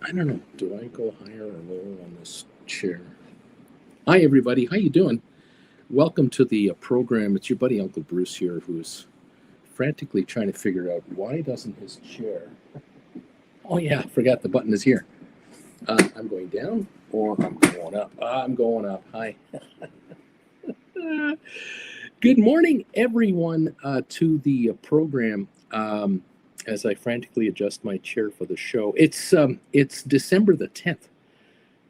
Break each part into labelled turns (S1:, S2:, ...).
S1: I don't know. Do I go higher or lower on this chair? Hi, everybody. How you doing? Welcome to the program. It's your buddy Uncle Bruce here, who's frantically trying to figure out why doesn't his chair... Oh, yeah, I forgot the button is here. I'm going down or I'm going up. I'm going up. Hi. Good morning, everyone, to the program. As I frantically adjust my chair for the show, it's December the 10th.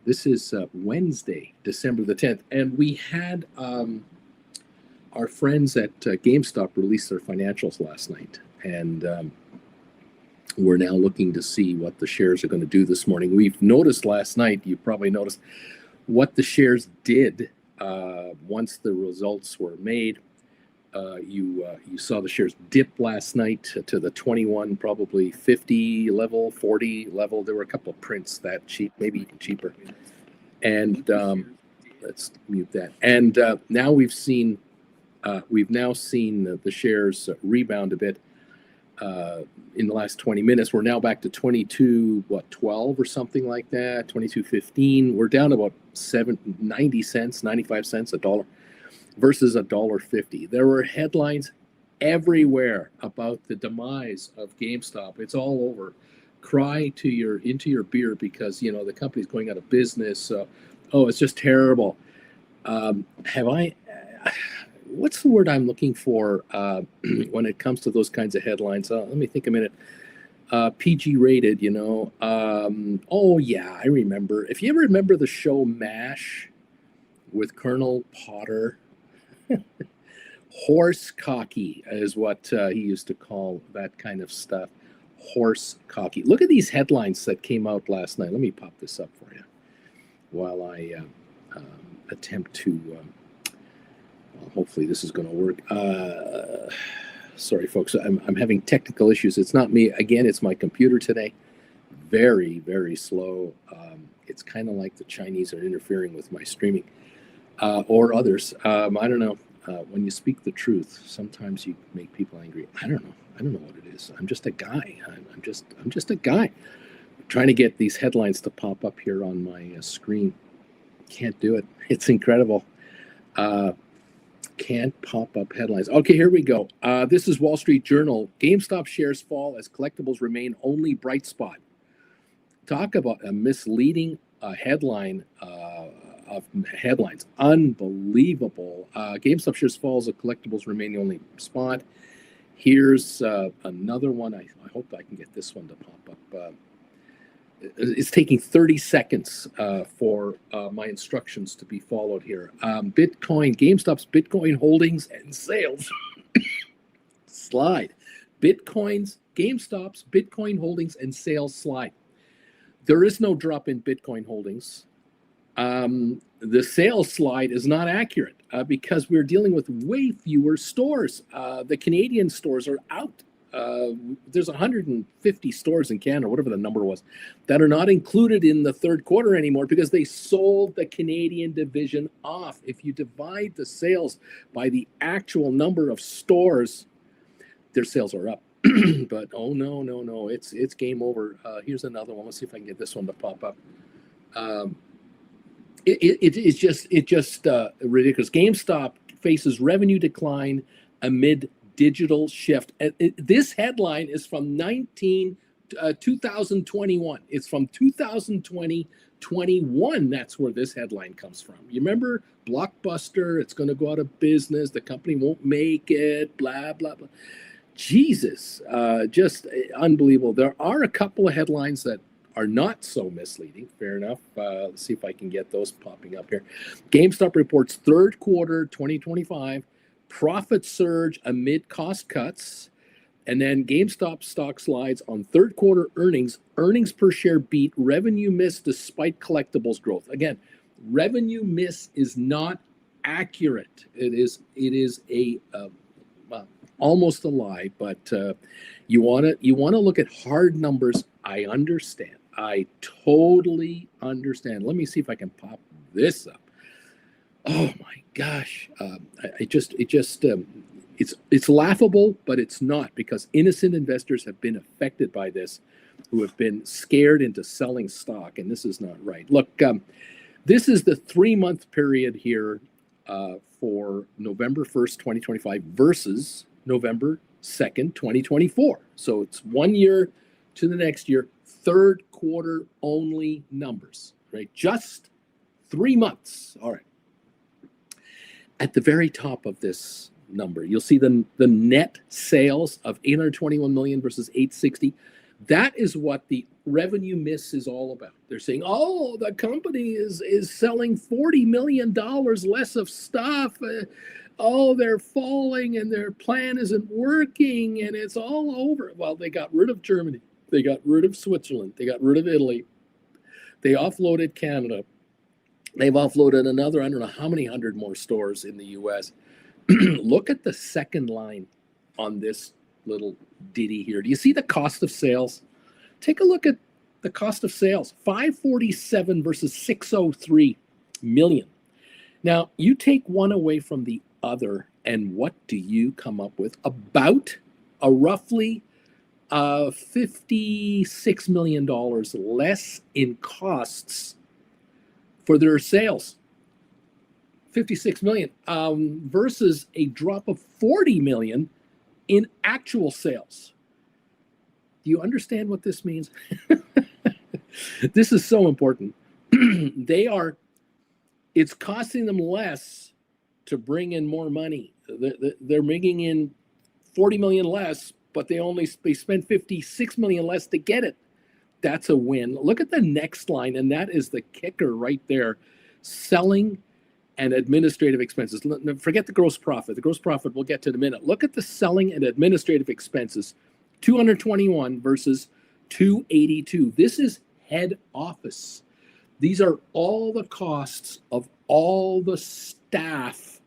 S1: This is Wednesday, December the 10th, and we had our friends at GameStop release their financials last night, and we're now looking to see what the shares are going to do this morning. We've noticed last night, you probably noticed what the shares did once the results were made. You saw the shares dip last night to the 21, probably 50 level, 40 level. There were a couple of prints that cheap, maybe even cheaper. And let's mute that. And now we've now seen the shares rebound a bit in the last 20 minutes. We're now back to 22.12 or something like that, 22.15. We're down about 90 cents, 95 cents, a dollar versus $1.50. There were headlines everywhere about the demise of GameStop. It's all over. Cry into your beer because the company's going out of business. It's just terrible. What's the word I'm looking for when it comes to those kinds of headlines? Let me think a minute. PG rated, oh yeah, I remember. If you ever remember the show MASH with Colonel Potter, horse cocky is what he used to call that kind of stuff. Horse cocky. Look at these headlines that came out last night. Let me pop this up for you while I attempt to hopefully this is going to work. Sorry folks, I'm having technical issues. It's not me again, it's my computer today. Very, very slow. It's kind of like the Chinese are interfering with my streaming. Or others. I don't know. When you speak the truth, sometimes you make people angry. I don't know what it is. I'm just a guy. I'm just a guy trying to get these headlines to pop up here on my screen. Can't do it. It's incredible. Can't pop up headlines. Okay, here we go. This is Wall Street Journal. GameStop shares fall as collectibles remain only bright spot. Talk about a misleading headline. Of headlines. Unbelievable. GameStop shares falls, the collectibles remain the only spot. Here's another one. I hope I can get this one to pop up. It's taking 30 seconds for my instructions to be followed here. GameStop's Bitcoin holdings and sales slide. GameStop's Bitcoin holdings and sales slide. There is no drop in Bitcoin holdings. The sales slide is not accurate because we're dealing with way fewer stores. The Canadian stores are out. There's 150 stores in Canada, whatever the number was, that are not included in the third quarter anymore because they sold the Canadian division off. If you divide the sales by the actual number of stores, their sales are up. But oh no, it's game over. Here's another one. Let's see if I can get this one to pop up. It's just ridiculous. GameStop faces revenue decline amid digital shift. This headline is from 2021. It's from 2021. That's where this headline comes from. You remember Blockbuster? It's going to go out of business. The company won't make it. Blah blah blah. Jesus, just unbelievable. There are a couple of headlines that are not so misleading. Fair enough. Let's see if I can get those popping up here. GameStop reports third quarter 2025 profit surge amid cost cuts. And then GameStop stock slides on third quarter earnings. Earnings per share beat, revenue miss despite collectibles growth. Again, revenue miss is not accurate. It is a almost a lie, but you want to look at hard numbers. I understand. I totally understand. Let me see if I can pop this up. Oh my gosh. It's laughable, but it's not, because innocent investors have been affected by this. who have been scared into selling stock, and this is not right. Look, this is the 3-month period here for November 1st, 2025 versus November 2nd, 2024. So it's 1 year to the next year, third quarter only numbers, right? Just 3 months. All right. At the very top of this number, you'll see the net sales of 821 million versus 860. That is what the revenue miss is all about. They're saying, oh, the company is selling $40 million less of stuff. Oh, they're falling and their plan isn't working and it's all over. Well, they got rid of Germany. They got rid of Switzerland. They got rid of Italy. They offloaded Canada. They've offloaded another, I don't know how many hundred more stores in the US. Look at the second line on this little ditty here. Do you see the cost of sales? Take a look at the cost of sales, 547 versus 603 million. Now, you take one away from the other, and what do you come up with? About a roughly $56 million less in costs for their sales. 56 million versus a drop of 40 million in actual sales. Do you understand what this means? This is so important. It's costing them less to bring in more money. They're bringing in 40 million less, but they spent 56 million less to get it. That's a win. Look at the next line, and that is the kicker right there. Selling and administrative expenses. Forget the gross profit. The gross profit we'll get to in a minute. Look at the selling and administrative expenses. 221 versus 282. This is head office. These are all the costs of all the staff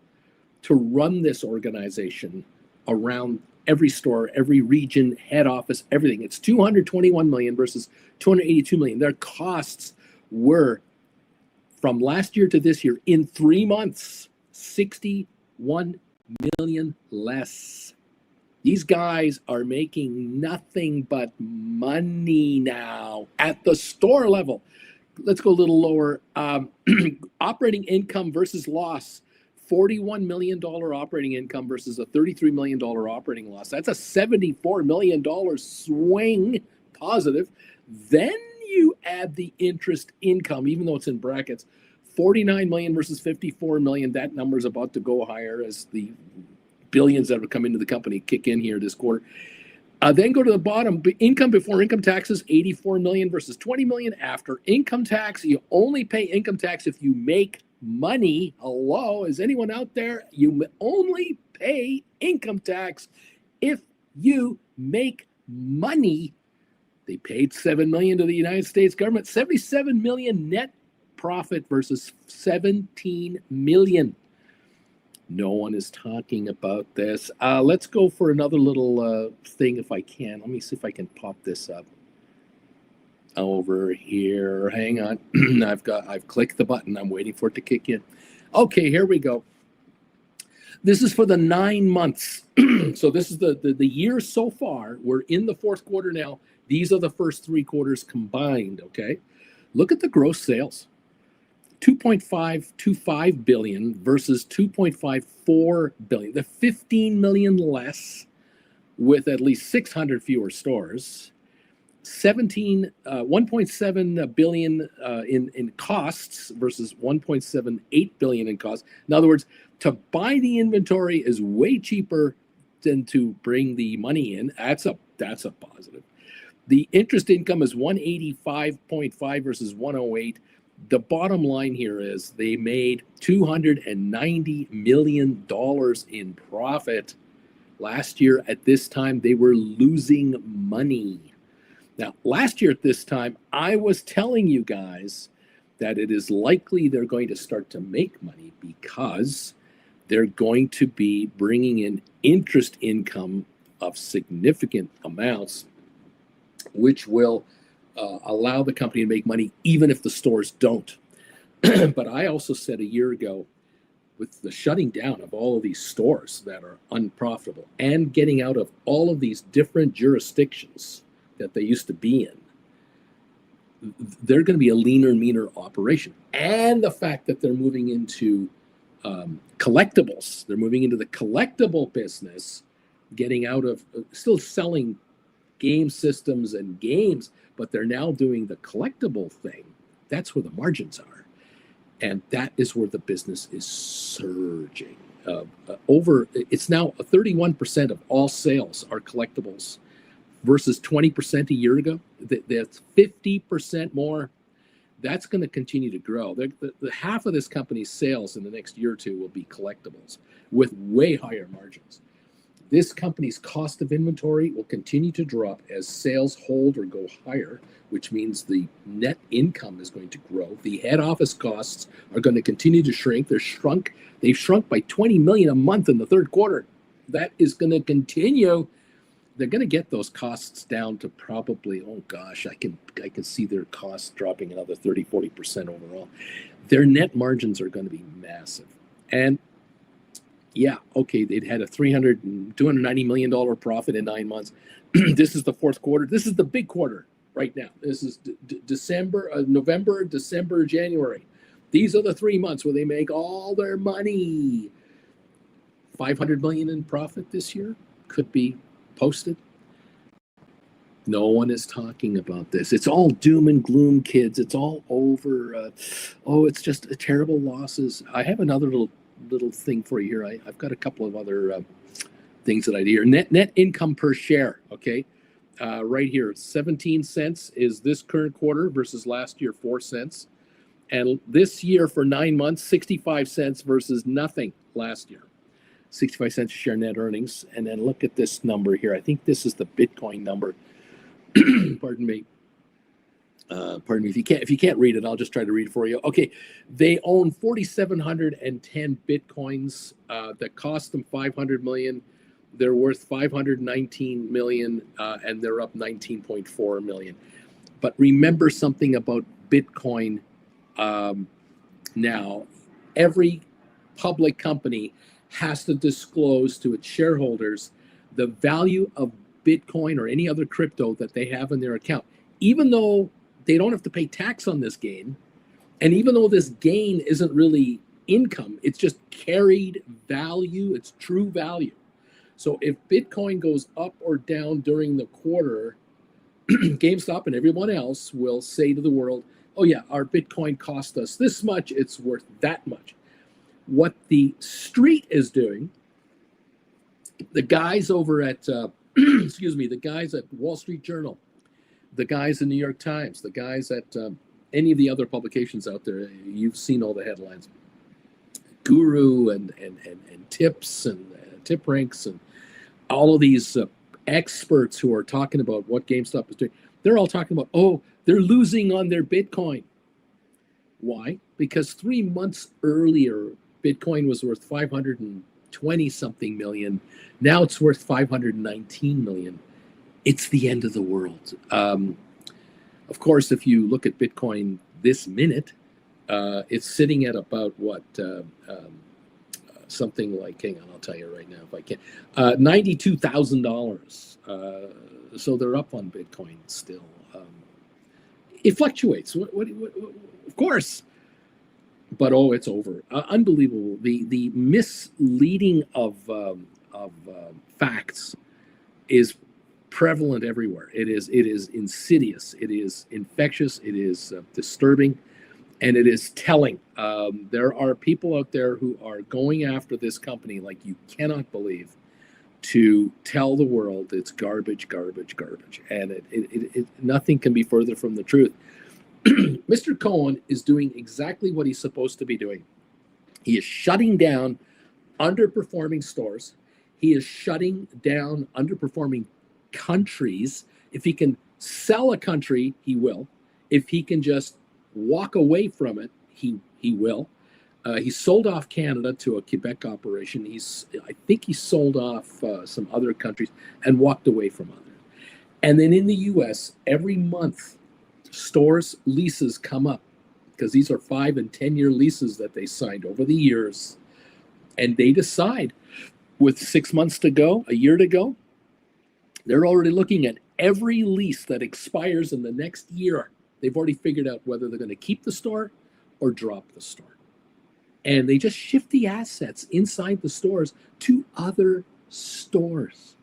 S1: to run this organization around every store, every region, head office, everything. It's 221 million versus 282 million. Their costs were, from last year to this year, in 3 months, 61 million less. These guys are making nothing but money now at the store level. Let's go a little lower. Operating income versus loss. $41 million operating income versus a $33 million operating loss. That's a $74 million swing positive. Then you add the interest income, even though it's in brackets, 49 million versus 54 million. That number is about to go higher as the billions that have come into the company kick in here this quarter. Then go to the bottom, income before income taxes, 84 million versus 20 million after income tax. You only pay income tax if you make money. Hello, is anyone out there? You only pay income tax if you make money. They paid 7 million to the United States government, 77 million net profit versus 17 million. No one is talking about this. Let's go for another little thing if I can. Let me see if I can pop this up over here. Hang on. I've clicked the button. I'm waiting for it to kick in. Okay, here we go. This is for the 9 months. So this is the year so far. We're in the fourth quarter now. These are the first 3 quarters combined, okay? Look at the gross sales. 2.525 billion versus 2.54 billion. The 15 million less with at least 600 fewer stores. 1.7 billion in costs versus 1.78 billion in costs. In other words, to buy the inventory is way cheaper than to bring the money in. That's a positive. The interest income is 185.5 versus 108. The bottom line here is they made $290 million in profit. Last year at this time, they were losing money. Now, last year at this time, I was telling you guys that it is likely they're going to start to make money because they're going to be bringing in interest income of significant amounts, which will allow the company to make money even if the stores don't. But I also said a year ago, with the shutting down of all of these stores that are unprofitable and getting out of all of these different jurisdictions that they used to be in, they're going to be a leaner and meaner operation. And the fact that they're moving into collectibles, they're moving into the collectible business, getting out of still selling game systems and games, but they're now doing the collectible thing. That's where the margins are. And that is where the business is surging. It's now 31% of all sales are collectibles versus 20% a year ago. That's 50% more. That's going to continue to grow. The half of this company's sales in the next year or two will be collectibles with way higher margins. This company's cost of inventory will continue to drop as sales hold or go higher, which means the net income is going to grow. The head office costs are going to continue to shrink. They've shrunk by 20 million a month in the third quarter. That is going to continue. They're going to get those costs down to probably, oh gosh, I can see their costs dropping another 30-40% overall. Their net margins are going to be massive. And yeah, okay, they'd had a $290 million profit in 9 months. This is the fourth quarter. This is the big quarter right now. This is November, December, January. These are the 3 months where they make all their money. 500 million in profit this year could be posted. No one is talking about this. It's all doom and gloom, kids. It's all over. It's just terrible losses. I have another little thing for you here. I've got a couple of other things that I do here. Net income per share, okay? Right here, 17 cents is this current quarter versus last year, 4 cents. And this year for 9 months, 65 cents versus nothing last year. 65 cents a share net earnings. And then look at this number here. I think this is the Bitcoin number. Pardon me. If you can't read it, I'll just try to read it for you. Okay, they own 4,710 Bitcoins that cost them 500 million. They're worth 519 million, and they're up 19.4 million. But remember something about Bitcoin now. Every public company has to disclose to its shareholders the value of Bitcoin or any other crypto that they have in their account, even though they don't have to pay tax on this gain. And even though this gain isn't really income, it's just carried value, it's true value. So if Bitcoin goes up or down during the quarter, GameStop and everyone else will say to the world, oh yeah, our Bitcoin cost us this much, it's worth that much. What the street is doing, the guys over at, the guys at Wall Street Journal, the guys in New York Times, the guys at any of the other publications out there, you've seen all the headlines. Guru and Tips and Tip Ranks and all of these experts who are talking about what GameStop is doing, they're all talking about, oh, they're losing on their Bitcoin. Why? Because 3 months earlier, Bitcoin was worth 520 something million. Now it's worth 519 million. It's the end of the world. Of course, if you look at Bitcoin this minute, it's sitting at about what? Something like, hang on, I'll tell you right now if I can. $92,000. So they're up on Bitcoin still. It fluctuates. What, of course. But it's over. Unbelievable. The misleading of facts is prevalent everywhere. It is insidious. It is infectious. It is disturbing, and it is telling. There are people out there who are going after this company like you cannot believe, to tell the world it's garbage, garbage, garbage, and it nothing can be further from the truth. Mr. Cohen is doing exactly what he's supposed to be doing. He is shutting down underperforming stores. He is shutting down underperforming countries. If he can sell a country, he will. If he can just walk away from it, he will. He sold off Canada to a Quebec operation. I think he sold off some other countries and walked away from others. And then in the U.S., every month, stores' leases come up, because these are 5 and 10-year leases that they signed over the years. And they decide, with 6 months to go, a year to go, they're already looking at every lease that expires in the next year, they've already figured out whether they're going to keep the store or drop the store. And they just shift the assets inside the stores to other stores.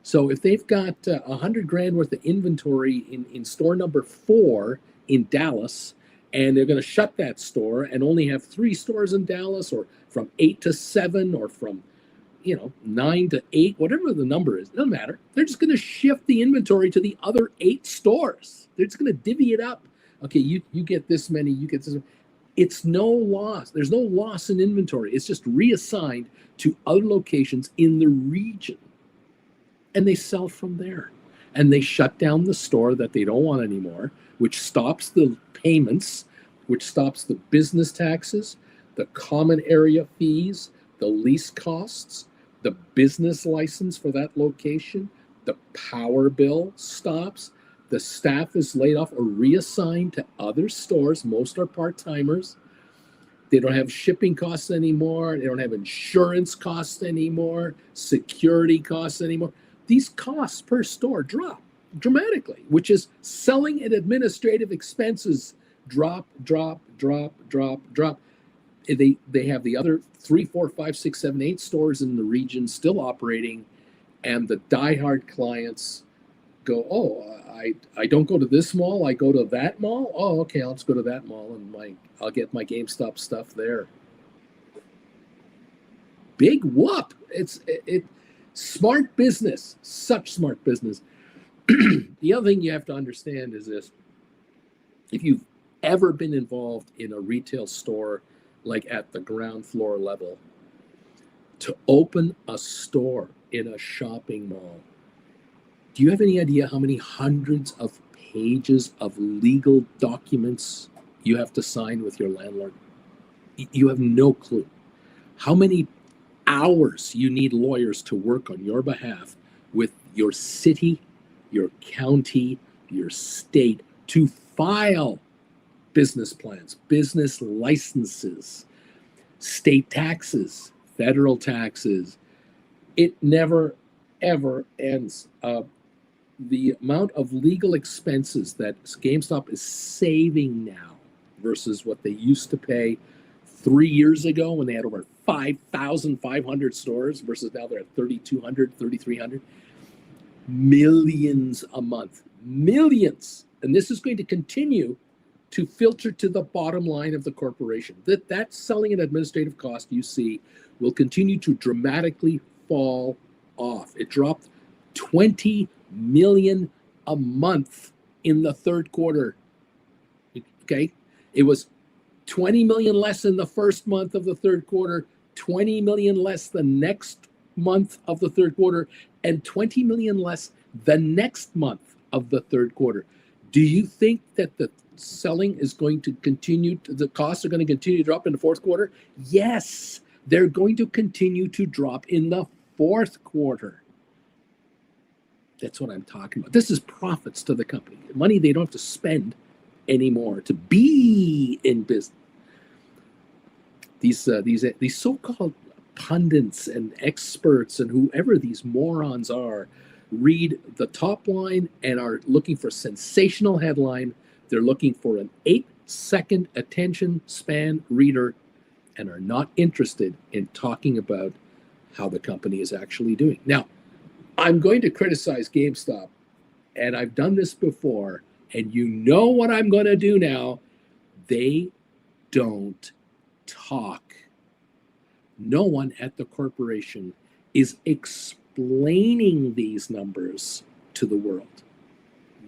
S1: So if they've got $100,000 worth of inventory in store number 4 in Dallas, and they're going to shut that store and only have 3 stores in Dallas, or from 8 to 7, or from 9 to 8, whatever the number is, it doesn't matter. They're just going to shift the inventory to the other 8 stores. They're just going to divvy it up. Okay, you get this many, you get this many. It's no loss. There's no loss in inventory. It's just reassigned to other locations in the region. And they sell from there. And they shut down the store that they don't want anymore, which stops the payments, which stops the business taxes, the common area fees, the lease costs, the business license for that location, the power bill stops. The staff is laid off or reassigned to other stores. Most are part-timers. They don't have shipping costs anymore. They don't have insurance costs anymore, security costs anymore. These costs per store drop dramatically, which is selling and administrative expenses drop. They have the other 3, 4, 5, 6, 7, 8 stores in the region still operating, and the diehard clients go, oh, I don't go to this mall, I go to that mall. Oh, okay, I'll just go to that mall and I'll get my GameStop stuff there. Big whoop! It's smart business, such smart business. The other thing you have to understand is this: if you've ever been involved in a retail store, like at the ground floor level, to open a store in a shopping mall, do you have any idea how many hundreds of pages of legal documents you have to sign with your landlord? You have no clue. How many hours you need lawyers to work on your behalf with your city, your county, your state to file business plans, business licenses, state taxes, federal taxes. It never, ever ends. The amount of legal expenses that GameStop is saving now versus what they used to pay 3 years ago when they had over 5,500 stores versus now they're at 3,200, 3,300. Millions a month. Millions. And this is going to continue to filter to the bottom line of the corporation. That selling and administrative cost you see will continue to dramatically fall off. It dropped 20 million a month in the third quarter. Okay, it was 20 million less in the first month of the third quarter, 20 million less the next month of the third quarter, and 20 million less the next month of the third quarter. Do you think that the selling is going to continue, the costs are going to continue to drop in the fourth quarter? Yes, they're going to continue to drop in the fourth quarter. That's what I'm talking about. This is profits to the company, money they don't have to spend anymore to be in business. These so-called pundits and experts and whoever these morons are read the top line and are looking for sensational headline. They're looking for an 8-second attention span reader and are not interested in talking about how the company is actually doing. Now, I'm going to criticize GameStop, and I've done this before, and you know what I'm going to do now. They don't talk. No one at the corporation is explaining these numbers to the world.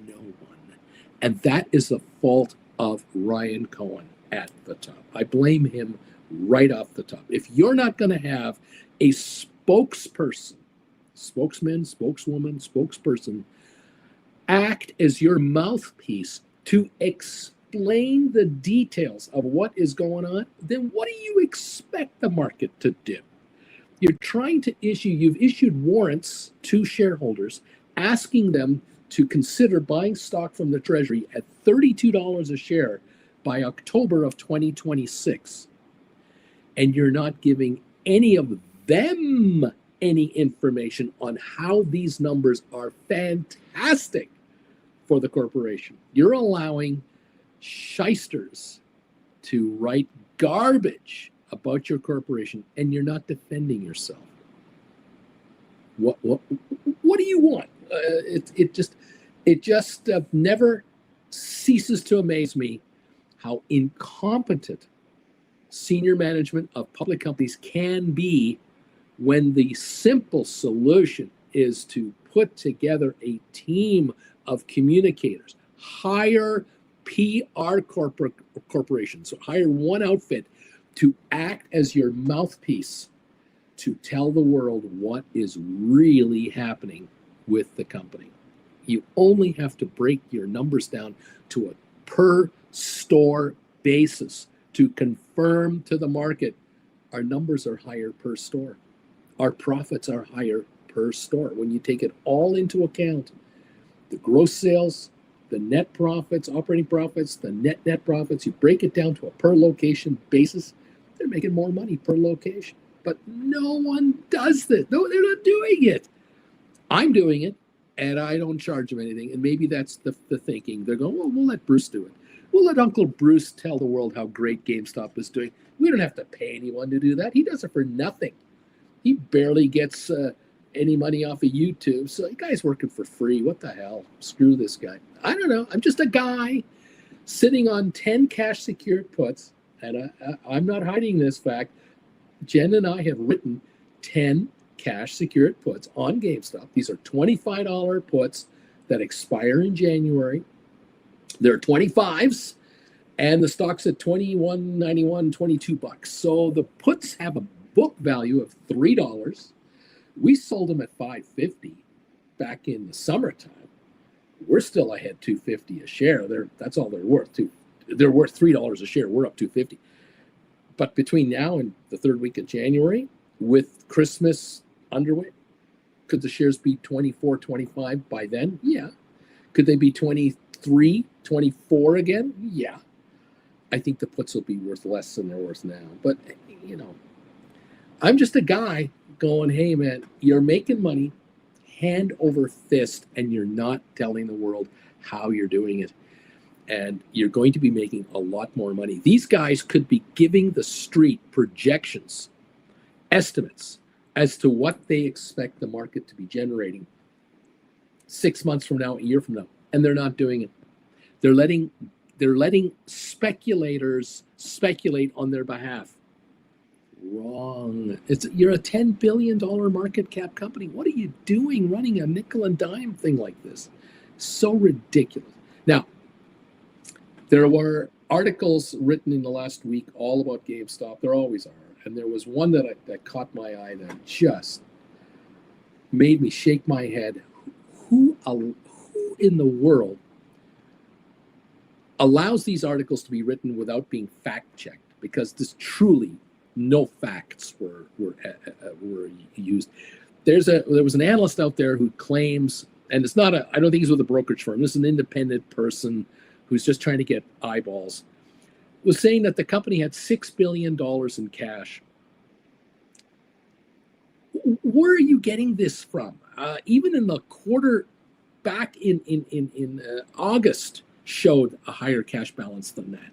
S1: No one. And that is the fault of Ryan Cohen at the top. I blame him right off the top. If you're not going to have a spokesperson, spokesman, spokeswoman, spokesperson, act as your mouthpiece to explain the details of what is going on, then what do you expect the market to do? You're trying to you've issued warrants to shareholders asking them to consider buying stock from the Treasury at $32 a share by October of 2026. And you're not giving any of them any information on how these numbers are fantastic for the corporation. You're allowing shysters to write garbage about your corporation, and you're not defending yourself. What do you want? It just never ceases to amaze me how incompetent senior management of public companies can be when the simple solution is to put together a team of communicators, hire PR corporations, so hire one outfit to act as your mouthpiece to tell the world what is really happening with the company. You only have to break your numbers down to a per store basis to confirm to the market our numbers are higher per store. Our profits are higher per store. When you take it all into account, the gross sales, the net profits, operating profits, the net profits, you break it down to a per location basis, they're making more money per location. But no one does this. No, they're not doing it. I'm doing it, and I don't charge them anything. And maybe that's the thinking. They're going, well, we'll let Bruce do it. We'll let Uncle Bruce tell the world how great GameStop is doing. We don't have to pay anyone to do that. He does it for nothing. He barely gets any money off of YouTube. So the guy's working for free. What the hell? Screw this guy. I don't know. I'm just a guy sitting on 10 cash secured puts. And I'm not hiding this fact. Jen and I have written 10 cash secured puts on GameStop. These are $25 puts that expire in January. They're 25s, and the stock's at $21.91, $22. So the puts have a book value of $3. We sold them at $5.50 back in the summertime. We're still ahead $2.50 a share. That's all they're worth. They're worth $3 a share. We're up $2.50. But between now and the third week of January, with Christmas underway, could the shares be 24, 25 by then? Yeah. Could they be 23, 24 again? Yeah. I think the puts will be worth less than they're worth now. But, you know, I'm just a guy going, hey, man, you're making money hand over fist, and you're not telling the world how you're doing it. And you're going to be making a lot more money. These guys could be giving the street projections, estimates as to what they expect the market to be generating 6 months from now, a year from now, and they're not doing it. They're letting speculators speculate on their behalf. Wrong. You're a $10 billion market cap company. What are you doing running a nickel and dime thing like this? So ridiculous. Now, there were articles written in the last week all about GameStop. There always are. And there was one that caught my eye that just made me shake my head. Who in the world allows these articles to be written without being fact-checked? Because this truly, no facts were used. There was an analyst out there who claims, and it's not I don't think he's with a brokerage firm. This is an independent person who's just trying to get eyeballs, was saying that the company had $6 billion in cash. Where are you getting this from? Even in the quarter back in August showed a higher cash balance than that.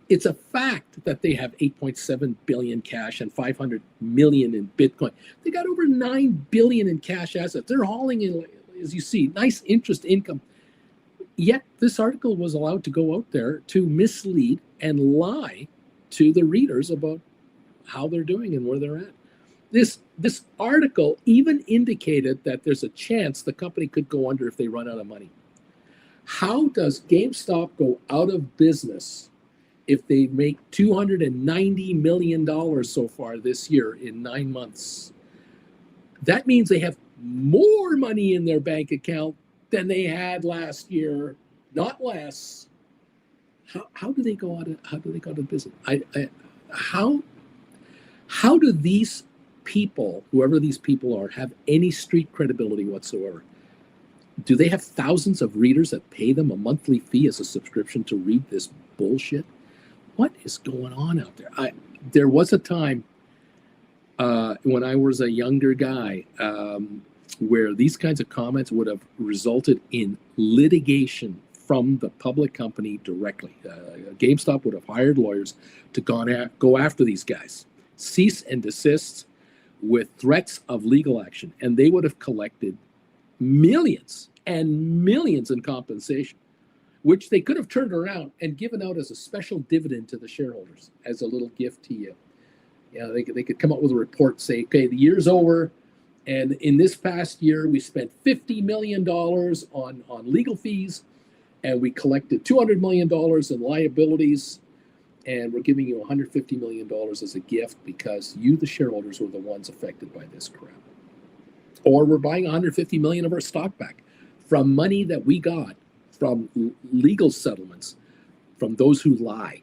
S1: It's a fact that they have 8.7 billion cash and 500 million in Bitcoin. They got over 9 billion in cash assets. They're hauling in, as you see, nice interest income. Yet this article was allowed to go out there to mislead and lie to the readers about how they're doing and where they're at. This article even indicated that there's a chance the company could go under if they run out of money. How does GameStop go out of business if they make $290 million so far this year in 9 months? That means they have more money in their bank account than they had last year, not less. How do they go out of business? How do these people, whoever these people are, have any street credibility whatsoever? Do they have thousands of readers that pay them a monthly fee as a subscription to read this bullshit? What is going on out there? There was a time when I was a younger guy, where these kinds of comments would have resulted in litigation from the public company directly. GameStop would have hired lawyers to go after these guys, cease and desist with threats of legal action, and they would have collected millions and millions in compensation, which they could have turned around and given out as a special dividend to the shareholders as a little gift to you. They could come up with a report, say, okay, the year's over, and in this past year, we spent $50 million on legal fees, and we collected $200 million in liabilities, and we're giving you $150 million as a gift because you, the shareholders, were the ones affected by this crap. Or we're buying $150 million of our stock back from money that we got from legal settlements from those who lie.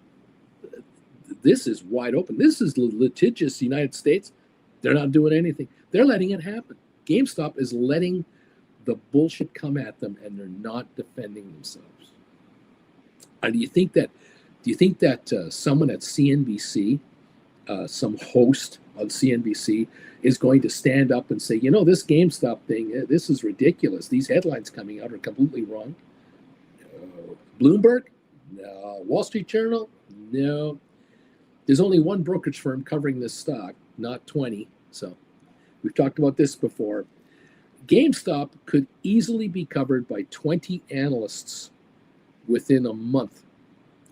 S1: This is wide open. This is litigious United States. They're not doing anything. They're letting it happen. GameStop is letting the bullshit come at them, and they're not defending themselves. Do you think that someone at CNBC, some host on CNBC, is going to stand up and say, this GameStop thing, this is ridiculous. These headlines coming out are completely wrong? Bloomberg? No. Wall Street Journal? No. There's only one brokerage firm covering this stock, not 20. So we've talked about this before. GameStop could easily be covered by 20 analysts within a month.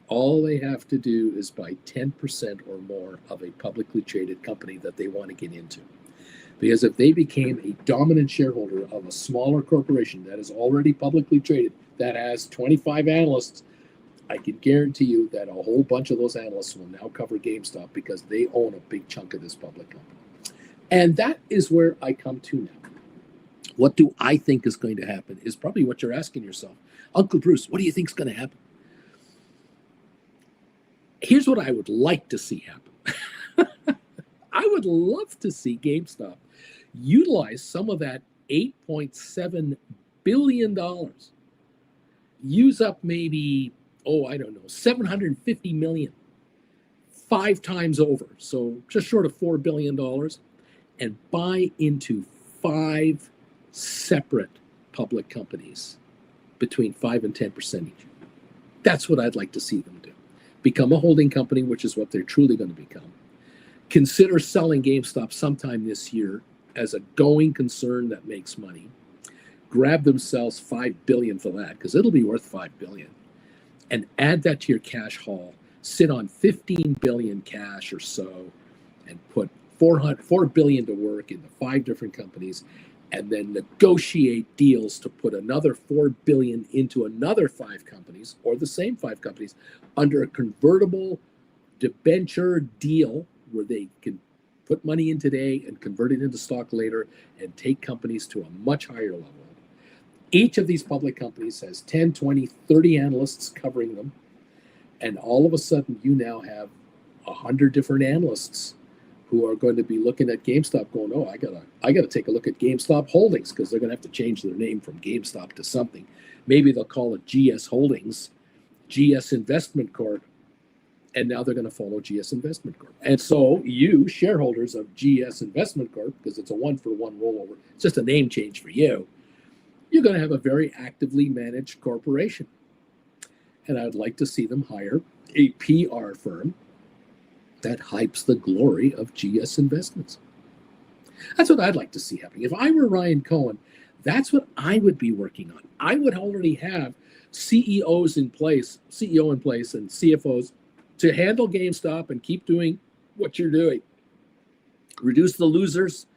S1: All they have to do is buy 10% or more of a publicly traded company that they want to get into. Because if they became a dominant shareholder of a smaller corporation that is already publicly traded, that has 25 analysts, I can guarantee you that a whole bunch of those analysts will now cover GameStop because they own a big chunk of this public company. And that is where I come to now. What do I think is going to happen is probably what you're asking yourself. Uncle Bruce, what do you think is going to happen? Here's what I would like to see happen. I would love to see GameStop utilize some of that $8.7 billion. Use up maybe, $750 million, 5 times over. So just short of $4 billion, and buy into 5 separate public companies between 5 and 10% each. That's what I'd like to see them do. Become a holding company, which is what they're truly going to become. Consider selling GameStop sometime this year as a going concern that makes money. Grab themselves $5 billion for that, because it'll be worth $5 billion. And add that to your cash haul. Sit on $15 billion cash or so, and put $4 billion to work into 5 different companies, and then negotiate deals to put another $4 billion into another 5 companies, or the same 5 companies, under a convertible debenture deal where they can put money in today and convert it into stock later and take companies to a much higher level. Each of these public companies has 10, 20, 30 analysts covering them. And all of a sudden, you now have 100 different analysts who are going to be looking at GameStop going, oh, I gotta take a look at GameStop Holdings, because they're going to have to change their name from GameStop to something. Maybe they'll call it GS Holdings, GS Investment Corp, and now they're going to follow GS Investment Corp. And so you, shareholders of GS Investment Corp, because it's a 1-for-1 rollover, it's just a name change for you, you're going to have a very actively managed corporation. And I'd like to see them hire a PR firm that hypes the glory of GS Investments. That's what I'd like to see happening. If I were Ryan Cohen, that's what I would be working on. I would already have CEO in place and CFOs to handle GameStop and keep doing what you're doing. Reduce the losers,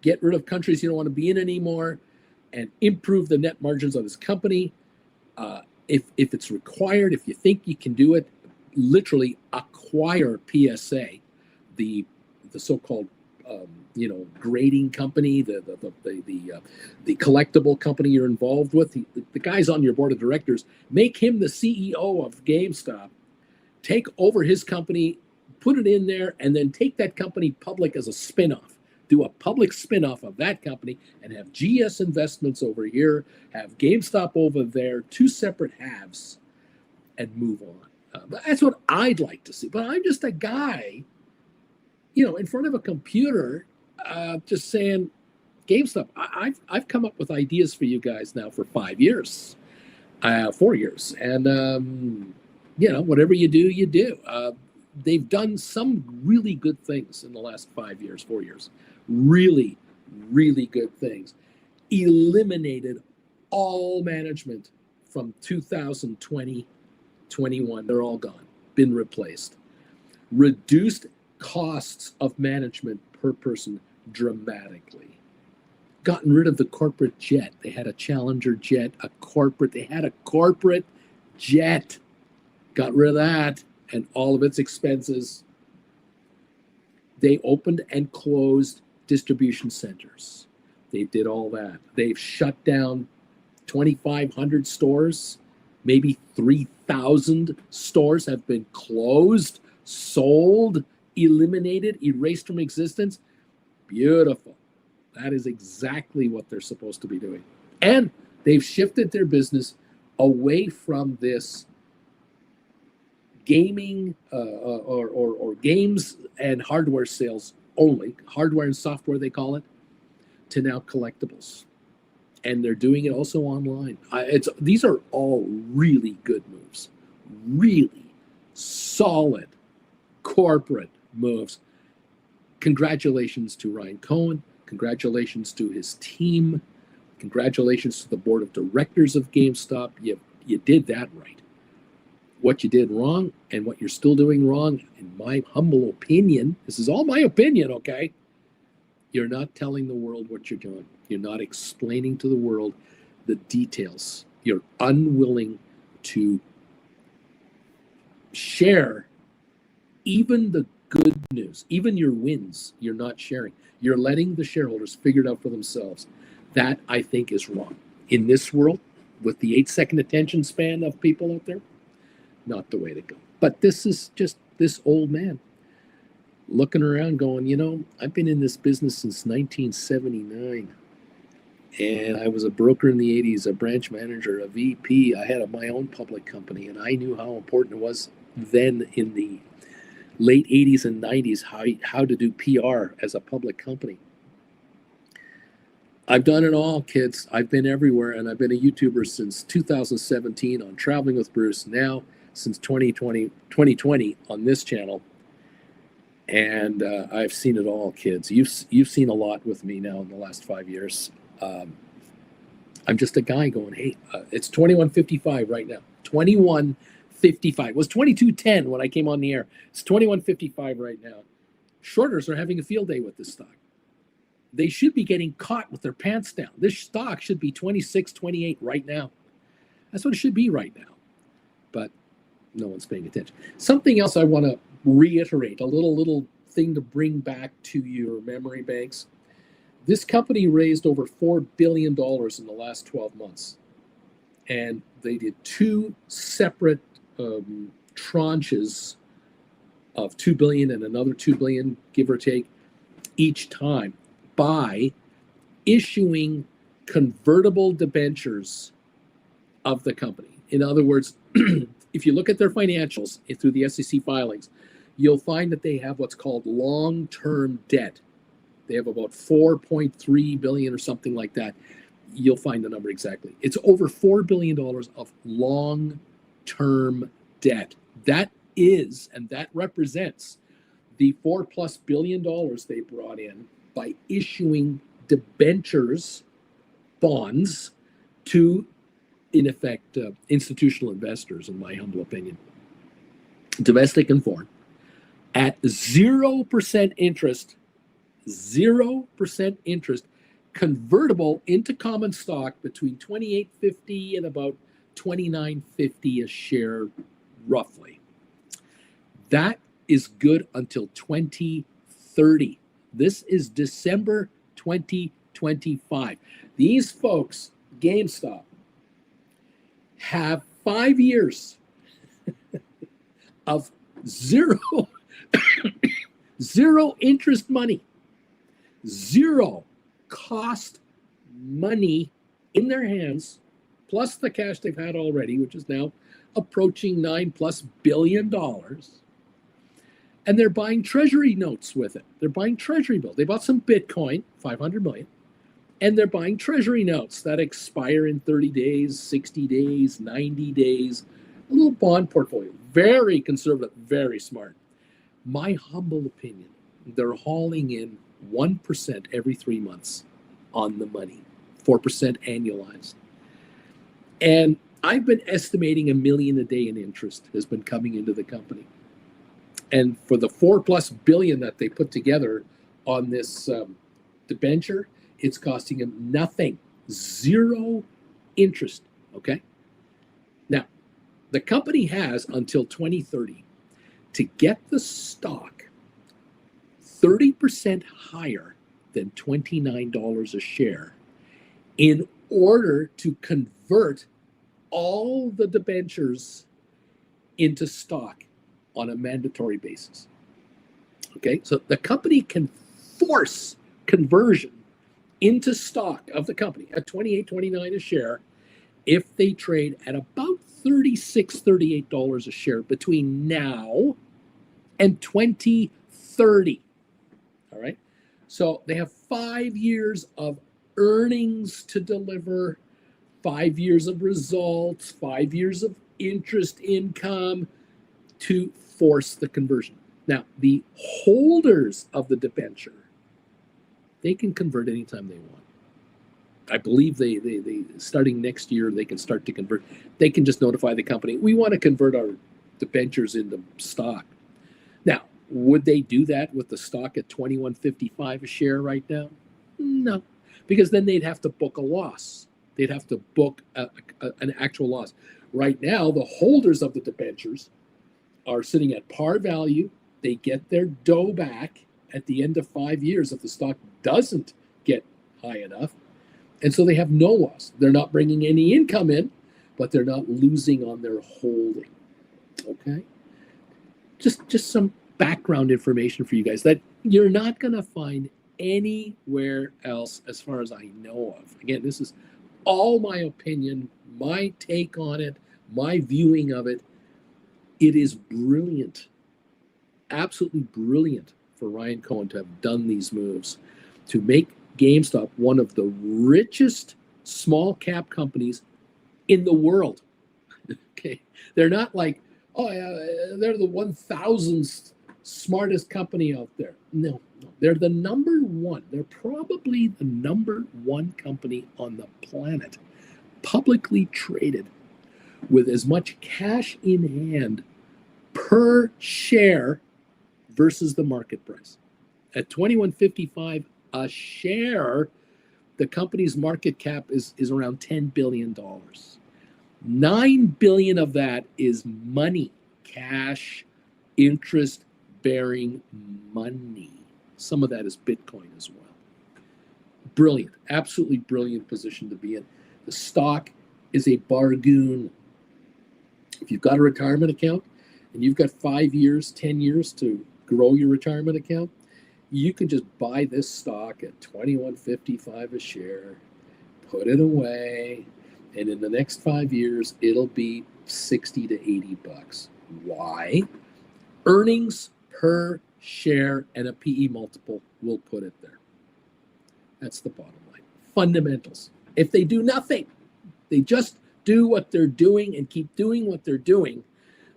S1: get rid of countries you don't want to be in anymore, and improve the net margins of his company. If it's required, if you think you can do it, literally acquire PSA, the so-called grading company, the collectible company you're involved with. The guy's on your board of directors. Make him the CEO of GameStop. Take over his company, put it in there, and then take that company public as a spinoff. Do a public spinoff of that company and have GS Investments over here, have GameStop over there, 2 separate halves, and move on. That's what I'd like to see. But I'm just a guy in front of a computer, just saying, GameStop. I've come up with ideas for you guys now for 5 years, 4 years, and whatever you do, you do. They've done some really good things in the last 5 years, 4 years. Really, really good things. Eliminated all management from 2020, 21. They're all gone, been replaced. Reduced costs of management per person dramatically. Gotten rid of the corporate jet. They had a Challenger jet, they had a corporate jet. Got rid of that and all of its expenses. They opened and closed distribution centers. They did all that. They've shut down 2,500 stores. Maybe 3,000 stores have been closed, sold, eliminated, erased from existence. Beautiful. That is exactly what they're supposed to be doing. And they've shifted their business away from this gaming or games and hardware sales only, hardware and software they call it, to now collectibles. And they're doing it also online. These are all really good moves, really solid corporate moves. Congratulations to Ryan Cohen. Congratulations to his team. Congratulations to the board of directors of GameStop. You did that right. What you did wrong and what you're still doing wrong, in my humble opinion, this is all my opinion, okay? You're not telling the world what you're doing. You're not explaining to the world the details. You're unwilling to share even the good news, even your wins, you're not sharing. You're letting the shareholders figure it out for themselves. That, I think, is wrong. In this world, with the 8-second attention span of people out there, not the way to go. But this is just this old man looking around going, I've been in this business since 1979. And I was a broker in the 80s, a branch manager, a VP. I had my own public company, and I knew how important it was then in the late 80s and 90s how to do PR as a public company. I've done it all, kids. I've been everywhere, and I've been a YouTuber since 2017 on Traveling with Bruce, now since 2020 on this channel. And I've seen it all, kids. You've seen a lot with me now in the last 5 years. I'm just a guy going, hey, it's 21:55 right now. 21:55. It was 22:10 when I came on the air. It's 21:55 right now. Shorters are having a field day with this stock. They should be getting caught with their pants down. This stock should be 26, 28 right now. That's what it should be right now. But no one's paying attention. Something else I want to reiterate, a little thing to bring back to your memory banks. This company raised over $4 billion in the last 12 months. And they did 2 separate tranches of $2 billion and another $2 billion, give or take, each time by issuing convertible debentures of the company. In other words, if you look at their financials through the SEC filings, you'll find that they have what's called long-term debt. They have about $4.3 billion or something like that. You'll find the number exactly. It's over $4 billion of long-term debt. That is, and that represents the $4+ billion they brought in by issuing debentures, bonds, to, in effect, institutional investors, in my humble opinion, domestic and foreign, at 0% interest, 0% interest, convertible into common stock between $28.50 and about $29.50 a share, roughly. That is good until 2030. This is December 2025. These folks, GameStop, have 5 years of zero interest money, zero cost money in their hands, plus the cash they've had already, which is now approaching $9+ billion, And they're buying treasury notes with it. They're buying treasury bills. They bought some Bitcoin, 500 million, and they're buying treasury notes that expire in 30 days, 60 days, 90 days. A little bond portfolio. Very conservative, very smart. My humble opinion, they're hauling in 1% every 3 months on the money, 4% annualized. And I've been estimating $1 million a day in interest has been coming into the company. And for the $4+ billion that they put together on this debenture, it's costing them nothing, zero interest. Okay. Now, the company has until 2030 to get the stock 30% higher than $29 a share in order to convert all the debentures into stock on a mandatory basis. Okay, so the company can force conversion into stock of the company at $28, $29 a share if they trade at about $36, $38 a share between now and 2030. All right, so they have 5 years of earnings to deliver, 5 years of results, 5 years of interest income to force the conversion. Now, the holders of the debenture, they can convert anytime they want. I believe they starting next year, they can start to convert. They can just notify the company, we want to convert our debentures into stock. Now, would they do that with the stock at $21.55 a share right now? No, because then they'd have to book a loss. They'd have to book an actual loss. Right now, the holders of the debentures are sitting at par value. They get their dough back at the end of 5 years if the stock doesn't get high enough. And so they have no loss. They're not bringing any income in, but they're not losing on their holding. Okay? Just some background information for you guys that you're not going to find anywhere else as far as I know of. Again, this is all my opinion, my take on it, my viewing of it. It is brilliant, absolutely brilliant for Ryan Cohen to have done these moves to make GameStop one of the richest small cap companies in the world. Okay, they're not like, oh yeah, they're the 1,000th smartest company out there. No, they're the number one. They're probably the number one company on the planet, publicly traded, with as much cash in hand per share versus the market price. At $21.55 a share, the company's market cap is around $10 billion. $9 billion of that is money, cash, interest-bearing money. Some of that is Bitcoin as well. Brilliant, absolutely brilliant position to be in. The stock is a bargain. If you've got a retirement account and you've got 5 years, 10 years to grow your retirement account, you can just buy this stock at $21.55 a share, put it away, and in the next 5 years, it'll be 60 to 80 bucks. Why? Earnings per share and a PE multiple will put it there. That's the bottom line. Fundamentals. If they do nothing, they just do what they're doing and keep doing what they're doing,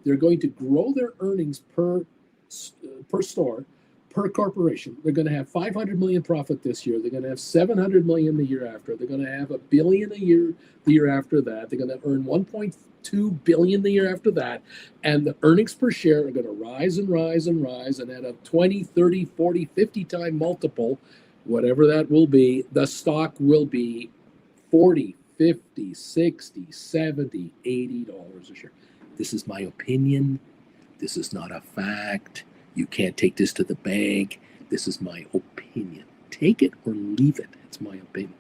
S1: they're going to grow their earnings per store, per corporation. They're going to have 500 million profit this year. They're going to have 700 million the year after. They're going to have $1 billion a year the year after that. They're going to earn 1.2 billion the year after that. And the earnings per share are going to rise and rise and rise. And at a 20, 30, 40, 50 time multiple, whatever that will be, the stock will be 40, 50, 60, 70, $80 a share. This is my opinion. This is not a fact. You can't take this to the bank. This is my opinion. Take it or leave it. It's my opinion.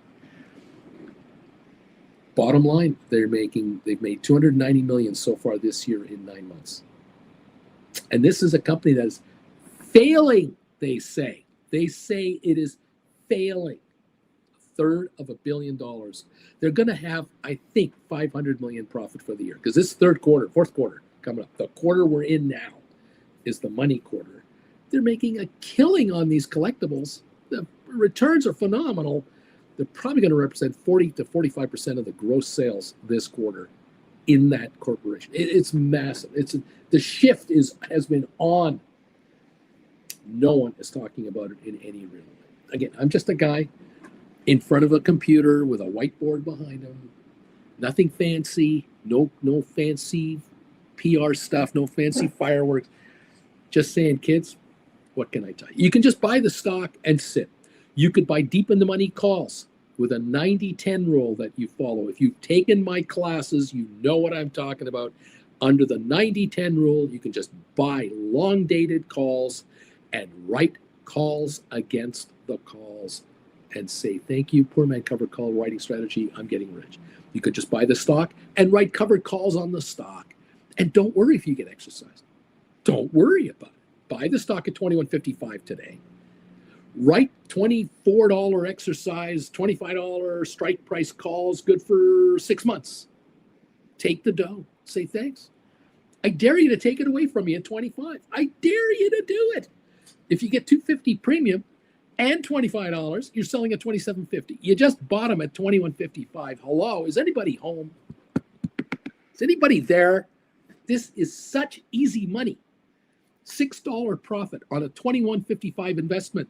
S1: Bottom line, they've made $290 million so far this year in 9 months. And this is a company that is failing, they say. They say it is failing. $1/3 billion. They're going to have, I think, 500 million profit for the year because this fourth quarter coming up, the quarter we're in now is the money quarter. They're making a killing on these collectibles. The returns are phenomenal. They're probably going to represent 40 to 45% of the gross sales this quarter in that corporation. It's massive. The shift has been on. No one is talking about it in any real way. Again, I'm just a guy in front of a computer with a whiteboard behind him. Nothing fancy, no fancy PR stuff, no fancy fireworks. Just saying, kids, what can I tell you? You can just buy the stock and sit. You could buy deep in the money calls with a 90-10 rule that you follow. If you've taken my classes, you know what I'm talking about. Under the 90-10 rule, you can just buy long-dated calls and write calls against the calls and say, thank you, poor man covered call writing strategy, I'm getting rich. You could just buy the stock and write covered calls on the stock. And don't worry if you get exercised. Don't worry about it. Buy the stock at $21.55 today. Write $24 exercise, $25 strike price calls, good for 6 months. Take the dough. Say thanks. I dare you to take it away from me at 25. I dare you to do it. If you get $250 premium and $25, you're selling at $27.50. You just bought them at $21.55. Hello, is anybody home? Is anybody there? This is such easy money. $6 profit on a $21.55 investment.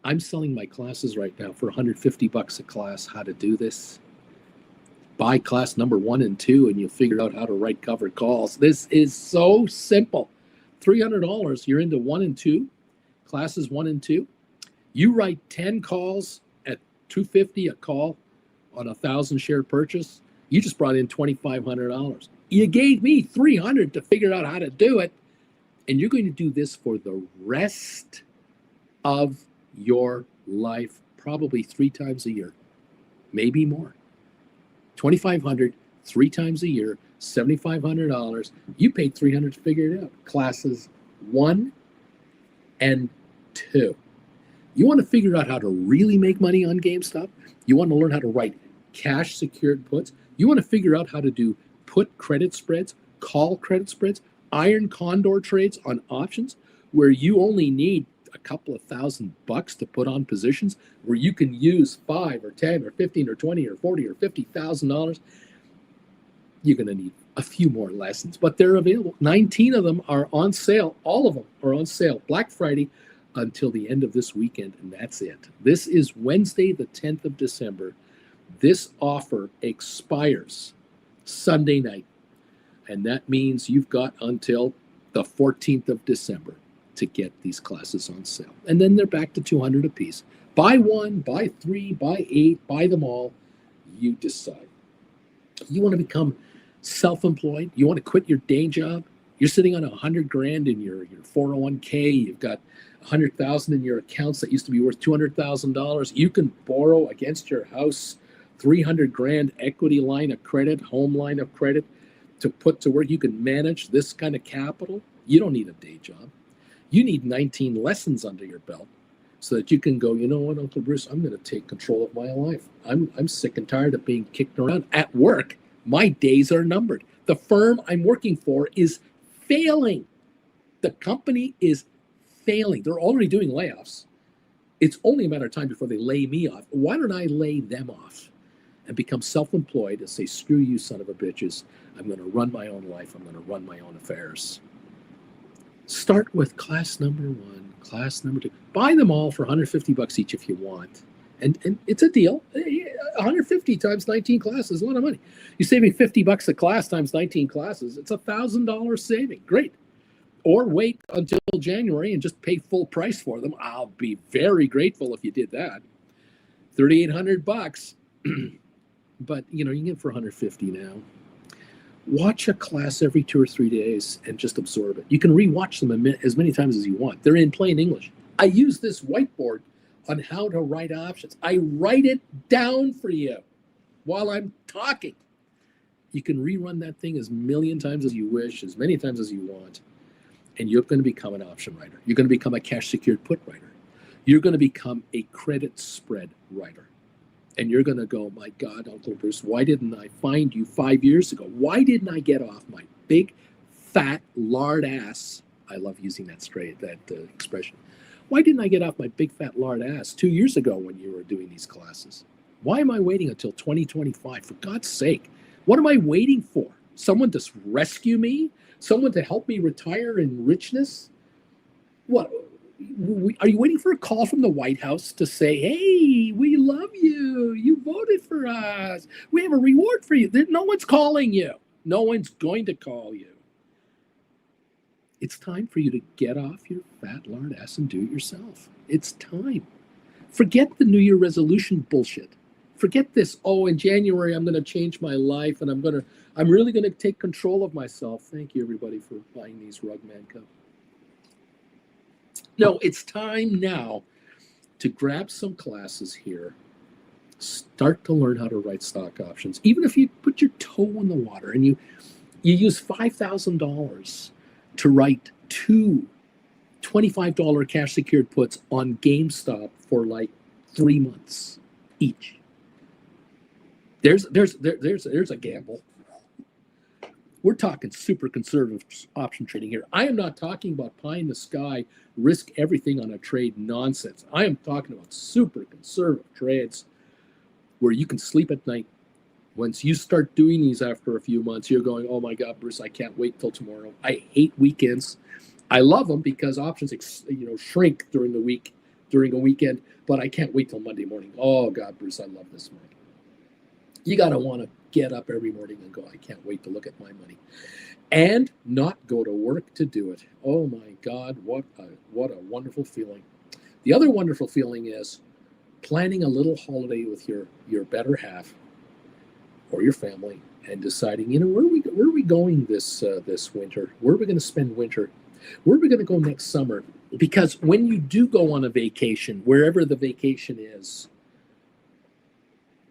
S1: I'm selling my classes right now for $150 a class. How to do this? Buy class number 1 and 2, and you'll figure out how to write covered calls. This is so simple. $300. You're into 1 and 2, classes 1 and 2. You write 10 calls at $250 a call on a 1,000 share purchase. You just brought in $2,500. You gave me $300 to figure out how to do it, and you're going to do this for the rest of your life, probably 3 times a year, maybe more. $2,500 3 times a year, $7,500. You paid $300 to figure it out. Classes 1 and 2. You want to figure out how to really make money on GameStop? You want to learn how to write cash secured puts? You want to figure out how to do put credit spreads, call credit spreads, iron condor trades on options, where you only need a couple of $1,000 to put on positions, where you can use 5 or 10 or 15 or 20 or 40 or $50,000. You're going to need a few more lessons, but they're available. 19 of them are on sale. All of them are on sale. Black Friday until the end of this weekend, and that's it. This is Wednesday, the 10th of December. This offer expires Sunday night, and that means you've got until the 14th of December to get these classes on sale. And then they're back to $200 a piece. Buy 1, buy 3, buy 8, buy them all. You decide. You want to become self-employed? You want to quit your day job? You're sitting on $100,000 in your 401k. You've got $100,000 in your accounts that used to be worth $200,000. You can borrow against your house $300,000 equity line of credit, home line of credit to put to work. You can manage this kind of capital. You don't need a day job. You need 19 lessons under your belt so that you can go, you know what, Uncle Bruce, I'm going to take control of my life. I'm sick and tired of being kicked around at work. My days are numbered. The firm I'm working for is failing. The company is failing. They're already doing layoffs. It's only a matter of time before they lay me off. Why don't I lay them off and become self-employed and say, screw you, son of a bitches. I'm going to run my own life. I'm going to run my own affairs. Start with class number 1, class number 2. Buy them all for $150 each if you want. And it's a deal. 150 times 19 classes is a lot of money. You're saving $50 a class times 19 classes. It's $1,000 saving. Great. Or wait until January and just pay full price for them. I'll be very grateful if you did that. $3,800. But you can get it for $150 now. Watch a class every 2 or 3 days and just absorb it. You can rewatch them as many times as you want. They're in plain English. I use this whiteboard on how to write options. I write it down for you while I'm talking. You can rerun that thing as million times as you wish, as many times as you want, and you're going to become an option writer. You're going to become a cash secured put writer. You're going to become a credit spread writer. And you're going to go, my God, Uncle Bruce, why didn't I find you 5 years ago? Why didn't I get off my big, fat, lard ass I love using that expression. Why didn't I get off my big fat lard ass 2 years ago when you were doing these classes? Why am I waiting until 2025? For God's sake, what am I waiting for? Someone to rescue me? Someone to help me retire in richness? What? Are you waiting for a call from the White House to say, hey, we love you. You voted for us. We have a reward for you. No one's calling you. No one's going to call you. It's time for you to get off your fat lard ass and do it yourself. It's time. Forget the New Year resolution bullshit. Forget this, oh, in January, I'm going to change my life and I'm really going to take control of myself. Thank you, everybody, for buying these Rugman cups. No, it's time now to grab some classes here. Start to learn how to write stock options. Even if you put your toe in the water and you use $5,000 to write two $25 cash secured puts on GameStop for like 3 months each. There's a gamble. We're talking super conservative option trading here. I am not talking about pie in the sky, risk everything on a trade nonsense. I am talking about super conservative trades where you can sleep at night. Once you start doing these after a few months, you're going, oh my God, Bruce, I can't wait till tomorrow. I hate weekends. I love them because options, shrink during the week, during a weekend, but I can't wait till Monday morning. Oh God, Bruce, I love this morning. You got to want to get up every morning and go, I can't wait to look at my money and not go to work to do it. Oh my God, what a wonderful feeling. The other wonderful feeling is planning a little holiday with your better half or your family and deciding, where are we going this winter? Where are we going to spend winter? Where are we going to go next summer? Because when you do go on a vacation, wherever the vacation is,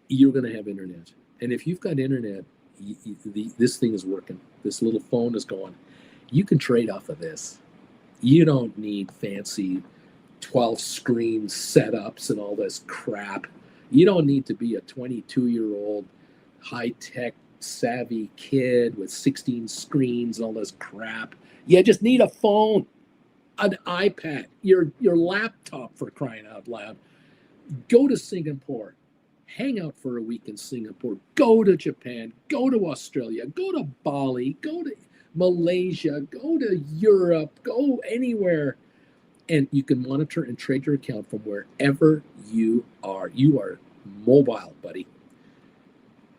S1: you're going to have internet. And if you've got internet, this thing is working. This little phone is going. You can trade off of this. You don't need fancy 12-screen setups and all this crap. You don't need to be a 22-year-old high-tech savvy kid with 16 screens and all this crap. You just need a phone, an iPad, your laptop, for crying out loud. Go to Singapore. Hang out for a week in Singapore. Go to Japan. Go to Australia. Go to Bali. Go to Malaysia. Go to Europe. Go anywhere. And you can monitor and trade your account from wherever you are. You are mobile, buddy.